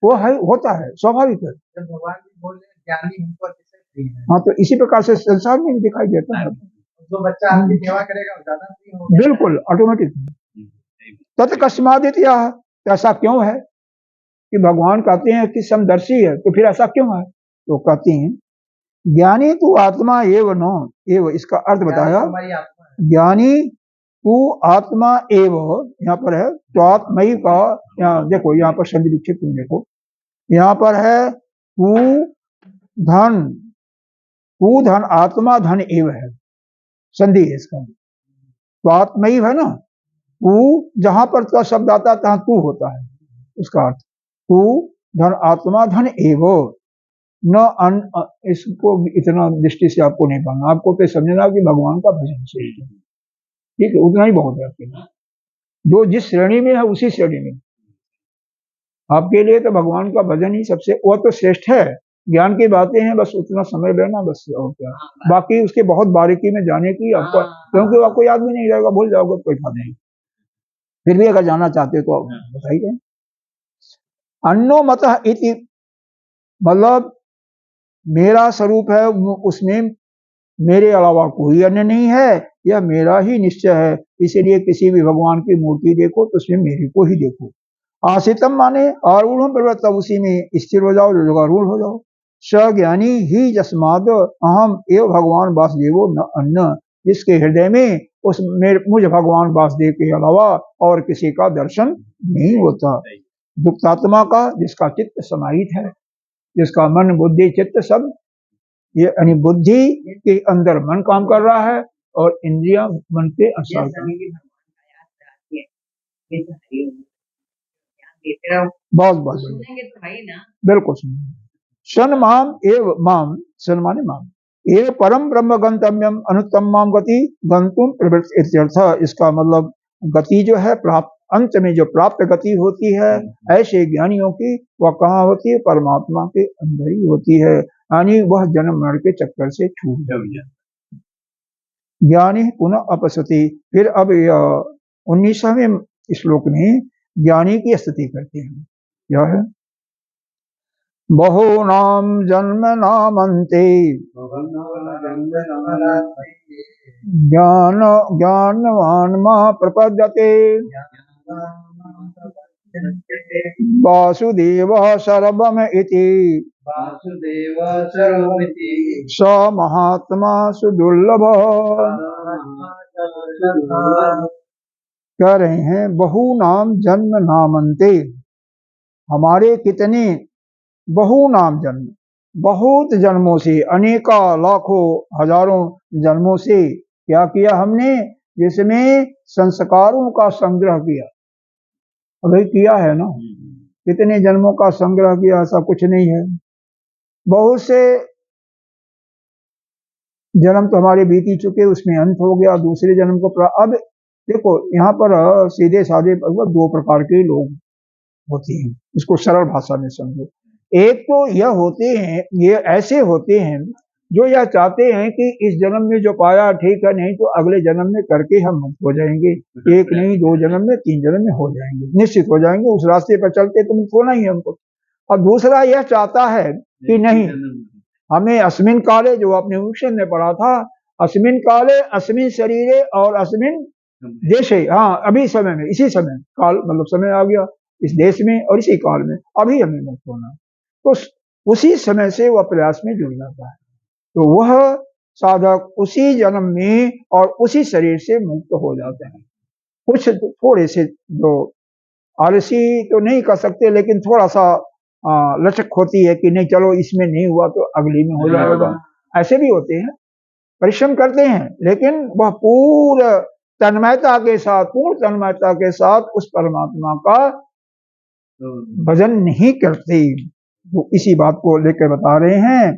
वो है, होता है, स्वाभाविक है। जब भगवान जी बोल रहे हैं ज्ञानी हमको अच्छे से प्रिय है, हाँ, तो इसी प्रकार से संसार में भी दिखाई देता है। जो बच्चा आपकी सेवा करेगा वो ज्यादा प्रिय होगा। बिल्कुल ऑटोमेटिक। तत्कस्मादित यह, ऐसा क्यों है कि भगवान कहते हैं कि समदर्शी है, तो फिर ऐसा क्यों है? तो कहते हैं ज्ञानी तू आत्मा एव नो एव, इसका अर्थ बताया। हमारी आत्मा है। ज्ञानी तू आत्मा एव, यहाँ पर है तो आत्मयी का, यहाँ देखो यहाँ पर शब्द विक्षिप्त तुम देखो, यहाँ पर है तू धन, तू धन आत्मा धन एव है, संधि है इसका। तो आत्मयी है ना, तू जहां पर तो शब्द आता है तहां तू होता है, उसका अर्थ तू धन आत्मा धन एव न इसको इतना दृष्टि से आपको नहीं पढ़ना, आपको तो समझना कि भगवान का भजन श्रेष्ठ है, ठीक है, उतना ही बहुत है आपके लिए। जो जिस श्रेणी में है उसी श्रेणी में आपके लिए तो भगवान का भजन ही सबसे, वो तो श्रेष्ठ है। ज्ञान की बातें हैं, बस उतना समय लेना बस, और क्या। बाकी उसके बहुत बारीकी में जाने की आपको, क्योंकि आपको याद भी नहीं रहेगा, भूल जाओगे, कोई फायदा नहीं। फिर भी अगर जाना चाहते हो तो बताइए। अन्नो मतः इति मतलब मेरा स्वरूप है, उसमें मेरे अलावा कोई अन्य नहीं है, यह मेरा ही निश्चय है। इसीलिए किसी भी भगवान की मूर्ति देखो तो उसमें मेरे को ही देखो। आश्रितम माने आरूढ़ प्रवृत्त, उसी में स्थिर हो जाओ, रूढ़ हो जाओ। सज्ञानी ही जस्माद अहम एव भगवान वासुदेवो न अन्य, जिसके हृदय में मुझ भगवान वासुदेव के अलावा और किसी का दर्शन नहीं होता। दुक्तात्मा का, जिसका चित्त समाहित है, जिसका मन बुद्धि चित्त सब, ये यानी बुद्धि के अंदर मन काम कर रहा है और इंद्रियां मन के अनुसार। बहुत बहुत बिल्कुल सुनिए। सन माम एव माम, सन माने माम, ये परम ब्रह्म गंतव्यम अनुत्तम गति गंतुम प्रवृत्ति इत्यर्थ। इसका मतलब गति जो है प्राप्त, अंत में जो प्राप्त गति होती है ऐसे ज्ञानियों की, वह कहाँ होती है? परमात्मा के अंदर ही होती है, यानी वह जन्म मरण के चक्कर से छूट जाए। ज्ञानी पुनः अपसति। फिर अब 19वें श्लोक में ज्ञानी की स्तुति करते हैं। क्या है? बहूनां जन्मनामन्ते ज्ञानवान् मां प्रपद्यते वासुदेवः सर्वमिति स महात्मा सुदुर्लभः। कह रहे हैं बहुनाम जन्म नामन्ते, हमारे कितने बहु नाम जन्म, बहुत जन्मों से, अनेका लाखों हजारों जन्मों से क्या किया हमने? जिसमें संस्कारों का संग्रह किया। अभी किया है ना, कितने जन्मों का संग्रह किया, ऐसा कुछ नहीं है। बहुत से जन्म तो हमारे बीत ही चुके, उसमें अंत हो गया, दूसरे जन्म को अब देखो यहाँ पर सीधे साधे 2 प्रकार के लोग होते हैं, इसको सरल भाषा में समझो। एक तो यह होते हैं, ये ऐसे होते हैं जो यह चाहते हैं कि इस जन्म में जो पाया ठीक है, नहीं तो अगले जन्म में करके हम मुक्त हो जाएंगे। 1 नहीं 2 जन्म में 3 जन्म में हो जाएंगे, निश्चित हो जाएंगे, उस रास्ते पर चलते तो मुक्त होना ही हमको। और दूसरा यह चाहता है कि नहीं, हमें अस्मिन काले, जो आपने उपनिषद में पढ़ा था, अस्मिन काले अस्मिन शरीरे और अस्मिन देश है। हाँ, अभी समय में, इसी समय, काल मतलब समय आ गया, इस देश में और इसी काल में अभी हमें मुक्त होना। तो उसी समय से वह प्रयास में जुड़ जाता है, तो वह साधक उसी जन्म में और उसी शरीर से मुक्त हो जाते हैं। कुछ थोड़े से जो आलसी तो नहीं कर सकते, लेकिन थोड़ा सा लचक होती है कि नहीं चलो इसमें नहीं हुआ तो अगली में हो जाएगा, ऐसे भी होते हैं, परिश्रम करते हैं, लेकिन वह पूर्ण तन्मयता के साथ उस परमात्मा का भजन नहीं करते। तो इसी बात को लेकर बता रहे हैं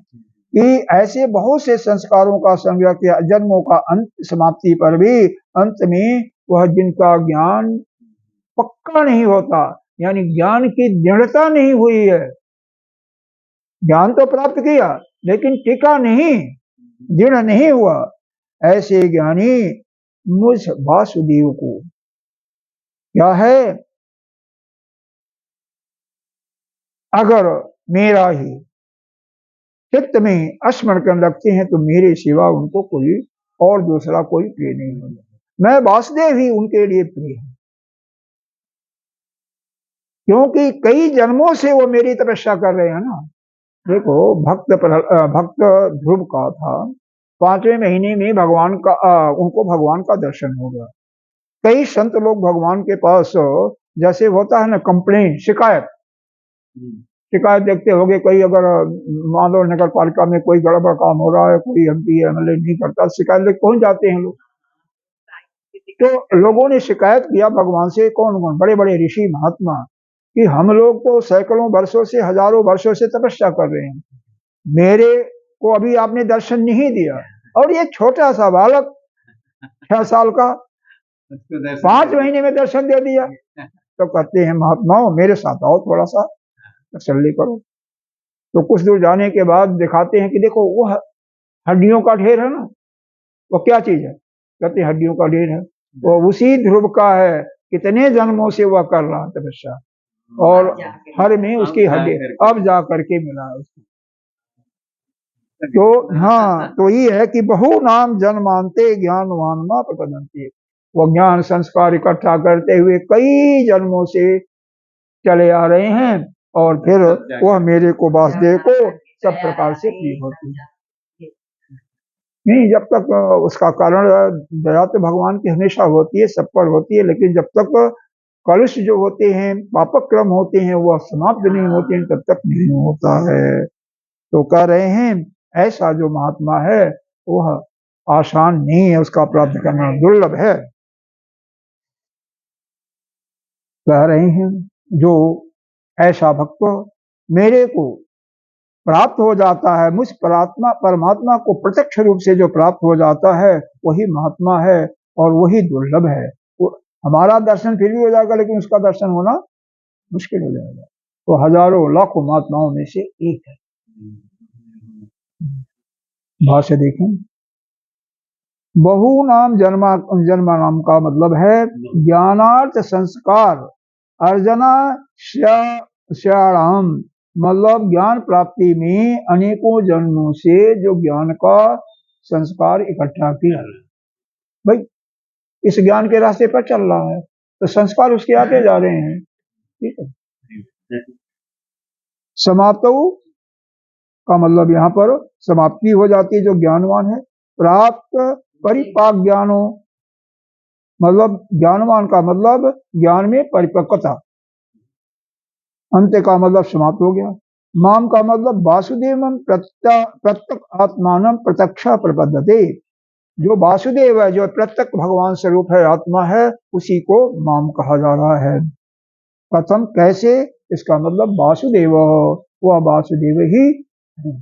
कि ऐसे बहुत से संस्कारों का संग्रह किया, जन्मों का अंत समाप्ति पर भी अंत में वह जिनका ज्ञान पक्का नहीं होता, यानी ज्ञान की दृढ़ता नहीं हुई है, ज्ञान तो प्राप्त किया लेकिन टिका नहीं, दृढ़ नहीं हुआ, ऐसे ज्ञानी मुझ वासुदेव को क्या है, अगर मेरा ही चित्त में स्मरण करने लगते हैं तो मेरे सिवा उनको कोई और दूसरा कोई प्रिय नहीं होता, मैं वासुदेव ही उनके लिए प्रिय है, क्योंकि कई जन्मों से वो मेरी तपस्या कर रहे हैं ना। देखो, भक्त ध्रुव का था, 5वें महीने में भगवान का उनको भगवान का दर्शन हो गया। कई संत लोग भगवान के पास, जैसे होता है ना कंप्लेन, शिकायत देखते होंगे, कोई अगर मान लो नगर पालिका में कोई गड़बड़ काम हो रहा है, कोई MP MLA नहीं करता, शिकायत लेके पहुंच जाते हैं लोग। तो लोगों ने शिकायत किया भगवान से, कौन कौन, बड़े बड़े ऋषि महात्मा, कि हम लोग तो सैकड़ों वर्षों से, हजारों वर्षों से तपस्या कर रहे हैं, मेरे को अभी आपने दर्शन नहीं दिया, और ये छोटा सा बालक 6 साल का 5 महीने में दर्शन दे दिया। तो कहते हैं महात्माओं मेरे साथ आओ, थोड़ा सा तसल्ली करो। तो कुछ दूर जाने के बाद दिखाते हैं कि देखो वो हड्डियों का ढेर है ना, वो क्या चीज है, कहते हैं हड्डियों का ढेर है, वो उसी ध्रुव का है, कितने जन्मों से वह कर रहा तपस्या, और हर में उसकी हड्डी अब जा करके मिला है उसको। तो हाँ, तो ये है कि बहु नाम जन्मांते ज्ञानवान मा प्रपदन्ति, वो ज्ञान संस्कार इकट्ठा करते हुए कई जन्मों से चले आ रहे हैं, और फिर वह मेरे को वासुदेव को सब प्रकार से प्रिय होती है। नहीं, जब तक उसका कारण दया तो भगवान की हमेशा होती है, सब पर होती है, लेकिन जब तक कलुष जो होते हैं, पापक क्रम होते हैं, वह समाप्त नहीं होते हैं, तब तक नहीं होता है। तो कह रहे हैं ऐसा जो महात्मा है वह आसान नहीं है, उसका प्राप्त करना दुर्लभ है। कह रहे हैं जो ऐसा भक्त मेरे को प्राप्त हो जाता है, मुझ परमात्मा को प्रत्यक्ष रूप से जो प्राप्त हो जाता है वही महात्मा है, और वही दुर्लभ है। वो हमारा दर्शन फिर भी हो जाएगा, लेकिन उसका दर्शन होना मुश्किल हो जाएगा। तो हजारों लाखों महात्माओं में से एक है। भाष्य देखें, बहु नाम जन्म नाम का मतलब है ज्ञानार्थ संस्कार अर्जना श्याणाम, मतलब ज्ञान प्राप्ति में अनेकों जन्मों से जो ज्ञान का संस्कार इकट्ठा किया, भाई इस ज्ञान के रास्ते पर चल रहा है तो संस्कार उसके आते जा रहे हैं, ठीक है। समाप्त का मतलब यहाँ पर समाप्ति हो जाती है जो ज्ञानवान है, प्राप्त परिपाक ज्ञानो, मतलब ज्ञानवान का मतलब ज्ञान में परिपक्वता, अंत्य का मतलब समाप्त हो गया, माम का मतलब वासुदेव प्रत्यक आत्मान प्रत्यक्ष प्रपद्यते, जो वासुदेव है, जो प्रत्यक्ष भगवान स्वरूप है, आत्मा है, उसी को माम कहा जा रहा है। प्रथम कैसे, इसका मतलब वासुदेव, वह वासुदेव ही है।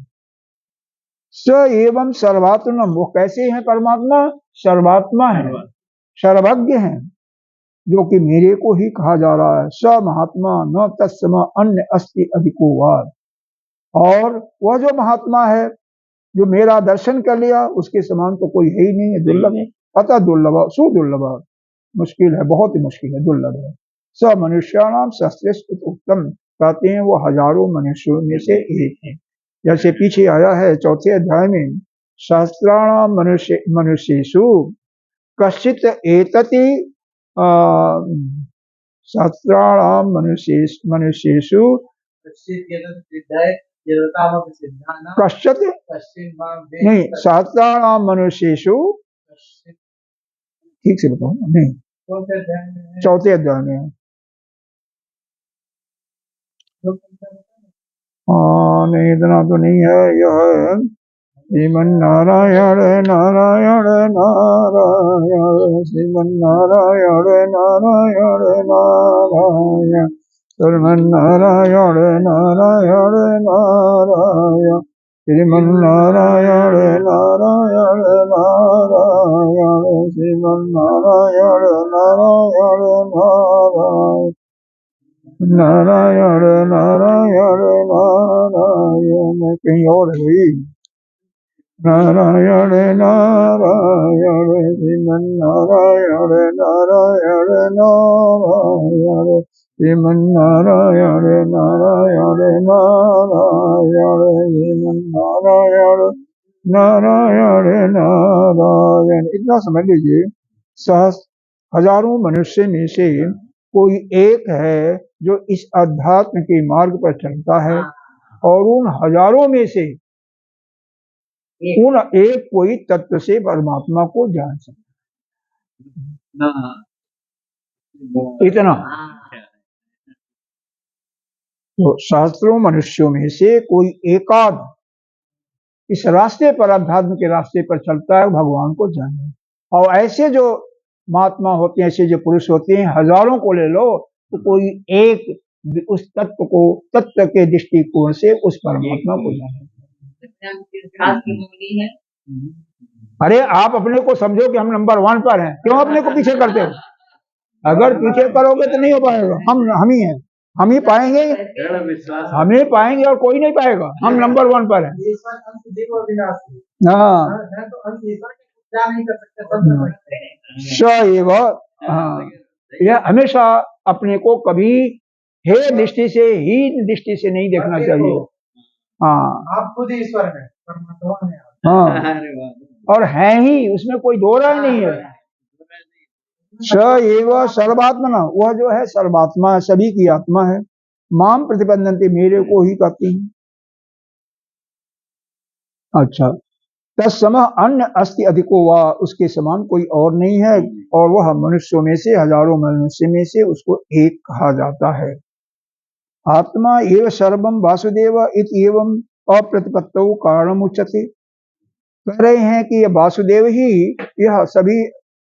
स एवं सर्वात्मन, वो कैसे हैं परमात्मा, सर्वात्मा है, सर्वज्ञ है, जो कि मेरे को ही कहा जा रहा है। स महात्मा न तत्सम अन्य अस्ति अधिको वाद, और वह जो महात्मा है जो मेरा दर्शन कर लिया उसके समान तो कोई है ही नहीं है, दुर्लभ है, अतः दुर्लभ सुदुर्लभ, मुश्किल है, बहुत ही मुश्किल है, दुर्लभ है। स मनुष्याणाम श्रेष्ठ उत्तम, कहते हैं वो हजारों मनुष्यों में से एक है। जैसे पीछे आया है चौथे अध्याय में, सहस्राणाम मनुष्येषु कश्चित एतति सहस्राणाम मनुष्येषु कश्चित नहीं, सहस्राणाम मनुष्येषु, ठीक से बताओ नहीं, चौथे अध्याय में। नहीं इतना तो नहीं है, यह है श्रीमन नारायण नारायण नारायण, श्रीमन नारायण नारायण नारायण, श्रीमन नारायण नारायण नारायण, श्रीमन नारायण नारायण नारायण, श्रीमन नारायण नारायण नारायण, नारायण नारायण नारायण। कहीं और है नारायण नारायण, श्रीमन नारायण नारायण नारायण, श्रीमन नारायण नारायण नारायण, श्रीमन नारायण नारायण नारायण। इतना समझ लीजिए, हजारों मनुष्य में से कोई एक है जो इस अध्यात्म के मार्ग पर चलता है, और उन हजारों में से उन एक कोई तत्व से परमात्मा को जान सकता है। इतना तो शास्त्रों मनुष्यों में से कोई एकाध इस रास्ते पर, अध्यात्म के रास्ते पर चलता है, भगवान को जाने। और ऐसे जो महात्मा होते हैं, ऐसे जो पुरुष होते हैं, हजारों को ले लो तो कोई एक उस तत्व को, तत्व के दृष्टिकोण से उस परमात्मा को जाने। अरे आप अपने को समझो कि हम नंबर 1 पर हैं, क्यों अपने को पीछे करते हो? अगर पीछे करोगे तो नहीं हो पाएगा। हम ही हैं, हम ही पाएंगे, हमें पाएंगे और कोई नहीं पाएगा। हम नंबर 1 पर हैं। हाँ, हाँ, यह हमेशा अपने को कभी हे दृष्टि से, ही दृष्टि से नहीं देखना चाहिए। हाँ, आप खुद ईश्वर हैं, परमात्मा हैं। हाँ, और है ही, उसमें कोई दो राय नहीं है। स एव सर्वात्मना, वह जो है सर्वात्मा है, सभी की आत्मा है। माम प्रतिपद्यन्ते, मेरे को ही कहती है। अच्छा, तत्सम अन्य अस्ति अधिको वा, उसके समान कोई और नहीं है, और वह मनुष्यों में से, हजारों मनुष्य में से उसको एक कहा जाता है। आत्मा एव सर्वम वासुदेव इत एवं अप्रतिपत्तौ कारणम उच्यते। कह रहे हैं कि यह वासुदेव ही यह सभी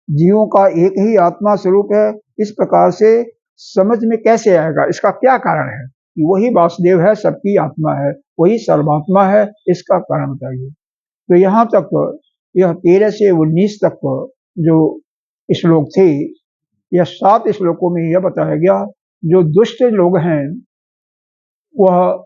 जीवों का एक ही आत्मा स्वरूप है। इस प्रकार से समझ में कैसे आएगा? इसका क्या कारण है कि वही वासुदेव है, सबकी आत्मा है, वही सर्वात्मा है? इसका कारण बताइए। तो यहाँ तक यह 13 से 19 तक जो श्लोक थे, यह 7 श्लोकों में यह बताया गया, जो दुष्ट लोग हैं वह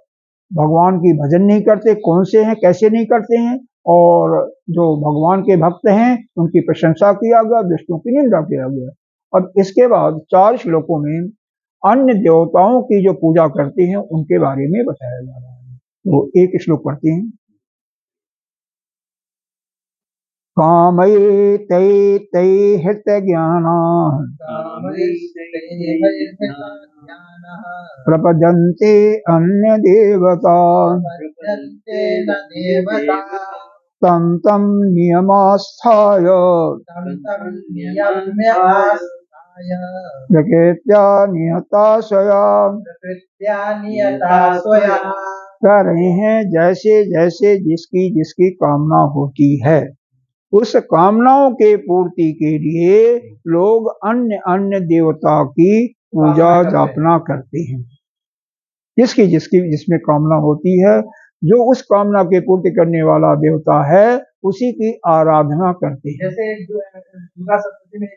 भगवान की भजन नहीं करते, कौन से हैं, कैसे नहीं करते हैं, और जो भगवान के भक्त हैं उनकी प्रशंसा किया गया, दुष्टों की निंदा किया गया। अब इसके बाद 4 श्लोकों में अन्य देवताओं की जो पूजा करते हैं उनके बारे में बताया जा रहा है। तो एक श्लोक पढ़ते हैं। कामैते ते हृत ज्ञाना प्रपद्यन्ते अन्य देवता तं तं नियमास्थाय प्रकृत्या नियता स्वया। कह रहे हैं जैसे जैसे जिसकी जिसकी कामना होती है, उस कामनाओं के पूर्ति के लिए लोग अन्य अन्य देवता की पूजा जापना करते हैं। जिसकी जिसकी जिसमें कामना होती है, जो उस कामना के पूर्ति करने वाला देवता है, उसी की आराधना करते हैं। जैसे दुर्गा सप्तमी में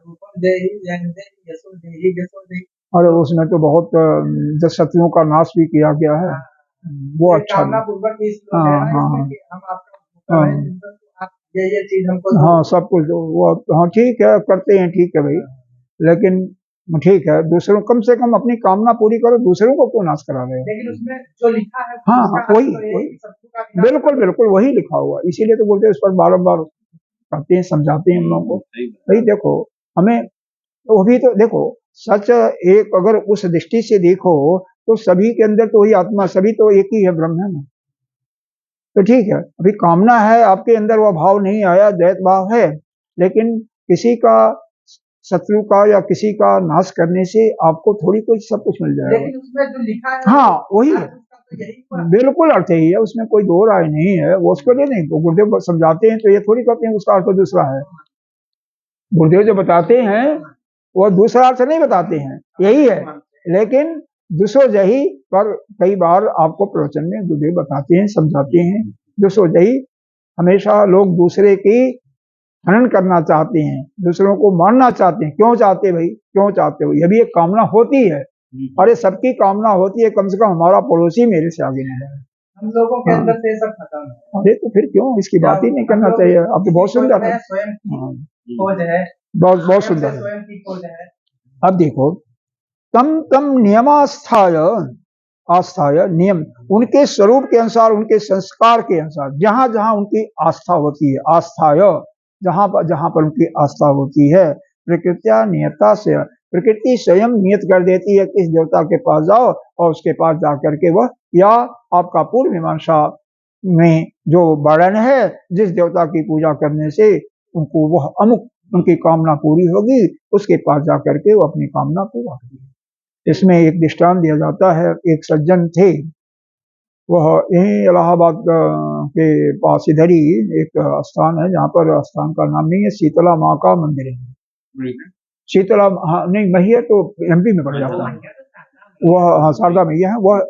रूपम देहि जयंती यशो देहि यशो देहि, और उसमें तो बहुत शत्रुओं का नाश भी किया गया है। वो अच्छा कामना पूर्वक हाँ, सब कुछ वो हाँ ठीक है, करते हैं, ठीक है भाई, लेकिन ठीक है, दूसरों कम से कम अपनी कामना पूरी करो, दूसरों को क्यों नाश करा रहे हो? लेकिन उसमें जो लिखा है हाँ उसका हाँ, अर्थ वही तो ये है वही कि शत्रु का विनाश बिल्कुल बिल्कुल वही लिखा हुआ है। इसीलिए तो बोलते हैं, इस पर बारम्बार कहते हैं, समझाते हैं हम लोगों को। भाई देखो, हमें वो भी तो देखो, सच एक अगर उस दृष्टि से देखो तो सभी के अंदर तो वही आत्मा, सभी तो एक ही है, ब्रह्म है ना। तो ठीक है, अभी कामना है आपके अंदर, वो भाव नहीं आया, द्वैत भाव है, लेकिन किसी का, शत्रु का या किसी का नाश करने से आपको थोड़ी कोई सब कुछ मिल जाएगा। लेकिन उसमें जो लिखा है हाँ वही है, अर्थ उसका तो यही हुआ। बिल्कुल अर्थ यही है, उसमें कोई दो राय नहीं है। वो उसके लिए नहीं, तो गुरुदेव समझाते हैं तो ये थोड़ी कहते हैं उसका अर्थ दूसरा है। गुरुदेव जो बताते हैं वो दूसरा अर्थ नहीं बताते हैं, यही है। लेकिन दूसरो जही पर कई बार आपको प्रवचन में गुरुदेव बताते हैं, समझाते हैं। दूसरो जही, हमेशा लोग दूसरे की हनन करना चाहते हैं, दूसरों को मारना चाहते हैं। क्यों चाहते भाई, क्यों चाहते हो? यह भी एक कामना होती है। अरे सबकी कामना होती है, कम से कम हमारा पड़ोसी मेरे से आगे नहीं जाए। हम लोगों के हाँ, अंदर से ये सब खत्म है। अरे तो फिर क्यों, इसकी बात ही नहीं करना चाहिए। अब तो बहुत सुंदर है, स्वयं की हाँ, खोज है, बहुत बहुत सुंदर है। स्वयं की खोज है। अब देखो, तम तम नियमास्थाय, आस्थाय नियम, उनके स्वरूप के अनुसार, उनके संस्कार के अनुसार, जहां जहां उनकी आस्था होती है, आस्थाय, जहां पर उनकी आस्था होती है, प्रकृत्या नियता से, प्रकृति स्वयं नियत कर देती है कि इस देवता के पास जाओ, और उसके पास जाकर के वह, या आपका पूर्व मीमांसा में जो वर्णन है, जिस देवता की पूजा करने से उनको वह अमुक उनकी कामना पूरी होगी, उसके पास जाकर के वो अपनी कामना पूरा होगी। इसमें एक दृष्टांत दिया जाता है। एक सज्जन थे, वह यहीं इलाहाबाद के पास इधर ही एक स्थान है, जहाँ पर स्थान का नाम नहीं है, शीतला माँ का मंदिर है। शीतला, हाँ नहीं, मैया तो एमपी में पड़ जाता है, वह हाँ शारदा मैया है, वह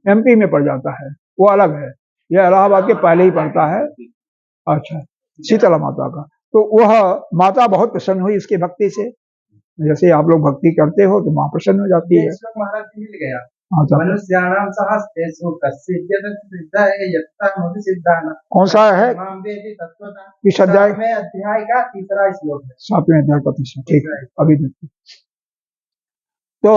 एमपी में पड़ जाता है, वो अलग है। यह इलाहाबाद के पहले ही पड़ता है। अच्छा, शीतला माता का, तो वह माता बहुत प्रसन्न हुई इसके भक्ति से। जैसे आप लोग भक्ति करते हो तो माँ प्रसन्न हो जाती है। महाराज जी मिल गया। अच्छा, मनुष्याणाम सहस्रेषु कश्चित् सिद्धये यत्तम सिद्धानां। कौन सा है? मां वेदि तत्त्वतः। किस अध्याय? 7वें अध्याय का 3रा श्लोक है। 7वें अध्याय का 3रा, ठीक है, अभी देखते। तो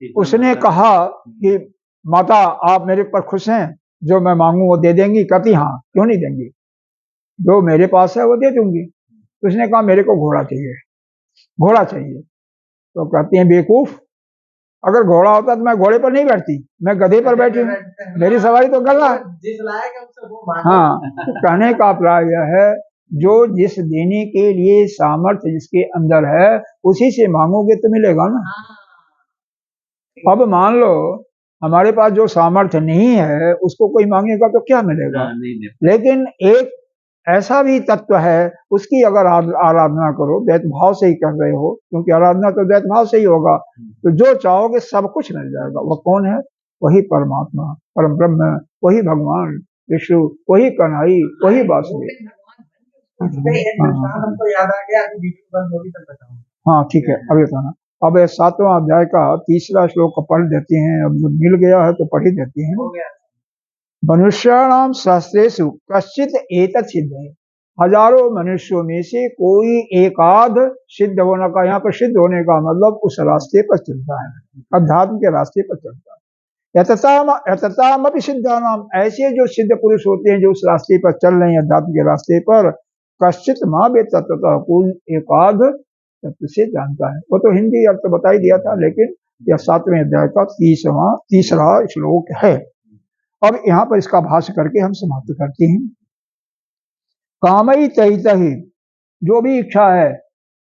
उसने कहा कि माता आप मेरे पर खुश हैं, जो मैं मांगू वो दे देंगी? कहती हाँ, क्यों नहीं देंगी, जो मेरे पास है वो दे दूंगी। तो उसने कहा मेरे को घोड़ा चाहिए, घोड़ा चाहिए। तो कहती हैं बेवकूफ, अगर घोड़ा होता तो मैं घोड़े पर नहीं बैठती, मैं गधे पर बैठी हूँ, मेरी सवारी तो गधा है। जिस लायक है उससे वो मांगो। हाँ, तो कहने का अभिप्राय यह है, जो जिस देने के लिए सामर्थ्य जिसके अंदर है, उसी से मांगोगे तो मिलेगा ना। अब मान लो हमारे पास जो सामर्थ्य नहीं है, उसको कोई मांगेगा तो क्या मिलेगा? लेकिन एक ऐसा भी तत्व है, उसकी अगर आराधना करो, द्वैत भाव से ही कर रहे हो, क्योंकि आराधना तो द्वैत भाव से ही होगा, तो जो चाहोगे सब कुछ मिल जाएगा। वह कौन है? वही परमात्मा, परम ब्रह्म, वही भगवान विष्णु, वही कन्हई, वही वासुदेव। हमको याद आ गया, अभी वीडियो बंद होगी तब बताऊंगा। हाँ ठीक है, अभी बताना। अब 7वां अध्याय का 3रा श्लोक को पढ़ देते हैं, अब मिल गया है तो पढ़ ही देते हैं। हो गया। मनुष्याणाम सहस्रेषु कश्चित् एतत् सिद्धये, हजारों मनुष्यों में से कोई एकाध सिद्ध होने का, यहाँ पर सिद्ध होने का मतलब उस रास्ते पर चलता है, अध्यात्म के रास्ते पर चलता है। यतताम अपि सिद्धानाम, ऐसे जो सिद्ध पुरुष होते हैं जो उस रास्ते पर चल रहे हैं, अध्यात्म के रास्ते पर, कश्चित माँ वे तत्वतः, कोई एकाध तत्व से जानता है। वो तो हिंदी अर्थ तो बता ही दिया था, लेकिन यह 7वें अध्याय का 3रा श्लोक है। अब यहाँ पर इसका भाष्य करके हम समाप्त करते हैं। कामई तहितहि, जो भी इच्छा है,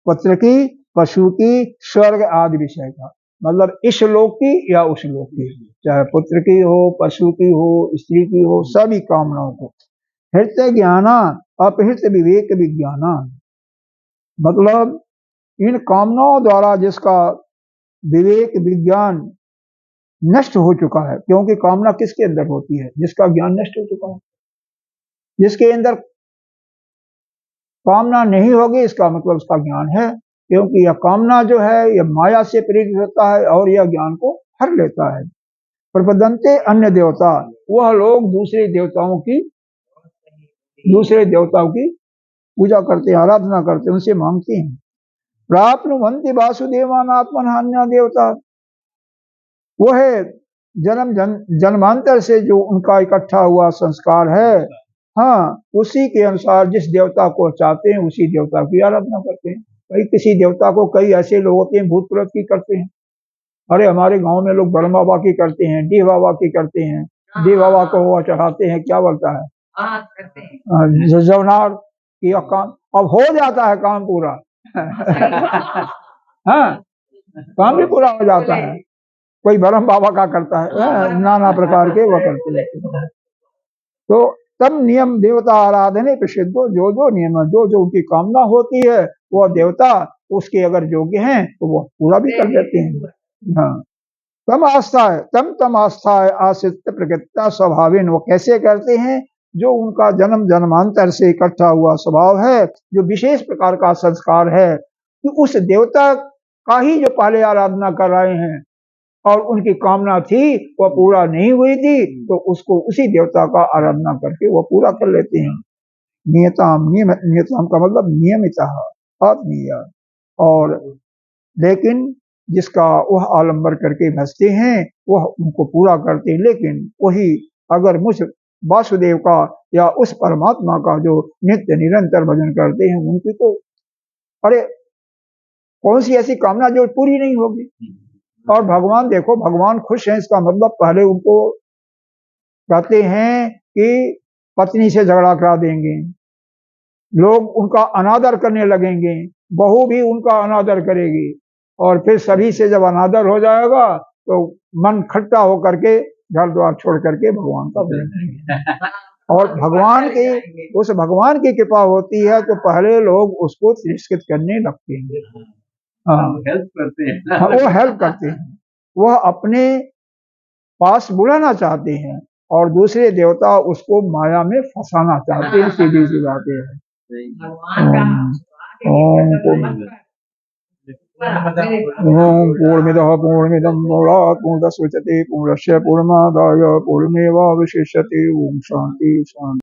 पुत्र की, पशु की, स्वर्ग आदि विषय का, मतलब इस लोक की या उस लोक की, चाहे पुत्र की हो, पशु की हो, स्त्री की हो, सभी कामनाओं को। हृत ज्ञाना अपहृत विवेक विज्ञाना, मतलब इन कामनाओं द्वारा जिसका विवेक विज्ञान नष्ट हो चुका है, क्योंकि कामना किसके अंदर होती है? जिसका ज्ञान नष्ट हो चुका है। जिसके अंदर कामना नहीं होगी, इसका मतलब उसका ज्ञान है, क्योंकि यह कामना जो है यह माया से प्रेरित होता है और यह ज्ञान को हर लेता है। प्रपदंते अन्य देवता, वह लोग दूसरे देवताओं की पूजा करते हैं, आराधना करते हैं, उनसे मांगते हैं। प्राप्नुवन्ति वासुदेवानात्मन्यान्या देवता। वो है जन्मांतर से जो उनका इकट्ठा हुआ संस्कार है, हाँ, उसी के अनुसार जिस देवता को चाहते हैं उसी देवता की आराधना करते हैं। कई किसी देवता को कई ऐसे लोग होते हैं भूत प्रेत की करते हैं। अरे हमारे गांव में लोग ब्रह्म बाबा की करते हैं, डी बाबा की करते हैं, डी बाबा को वो चढ़ाते हैं, क्या बोलता है जवनार की काम, अब हो जाता है काम पूरा हाँ, काम भी पूरा हो जाता है। कोई ब्रह्म बाबा का करता है, नाना प्रकार के वो करते रहते हैं। तो तब नियम देवता आराधने प्रसिद्धो, जो जो नियम जो जो उनकी कामना होती है वो देवता उसके अगर योग्य हैं तो वो पूरा भी कर देते हैं। हाँ, तम आस्था है आश्रित प्रकृति स्वभाविन। वो कैसे करते हैं? जो उनका जन्म जन्मांतर से इकट्ठा हुआ स्वभाव है, जो विशेष प्रकार का संस्कार है, कि उस देवता का ही जो पहले आराधना कर रहे हैं और उनकी कामना थी वह पूरा नहीं हुई थी, तो उसको उसी देवता का आराधना करके वो पूरा कर लेते हैं। नियताम का मतलब नियमितः, आत्मीय। और लेकिन जिसका वह आलंबर करके भजते हैं वह उनको पूरा करते हैं। लेकिन वही अगर मुझ वासुदेव का या उस परमात्मा का जो नित्य निरंतर भजन करते हैं, उनकी तो अरे कौन सी ऐसी कामना जो पूरी नहीं होगी। और भगवान देखो, भगवान खुश हैं, इसका मतलब पहले उनको कहते हैं कि पत्नी से झगड़ा करा देंगे, लोग उनका अनादर करने लगेंगे, बहू भी उनका अनादर करेगी, और फिर सभी से जब अनादर हो जाएगा तो मन खट्टा होकर के घर द्वार छोड़ करके भगवान का भजन करेंगे। और भगवान की उस भगवान की कृपा होती है तो पहले लोग उसको तिरस्कृत करने लगते हैं। हाँ, हेल्प करते हैं। हाँ, वो हेल्प करते हैं, वह अपने पास बुलाना चाहते हैं और दूसरे देवता उसको माया में फंसाना चाहते हैं। सीधी सी बात है। ओम पूर्णमिदः पूर्णमिदं पूर्णात् पूर्णमुदच्यते पूर्णस्य पूर्णमादाय पूर्णमेवावशिष्यते। ओम शांति शांति।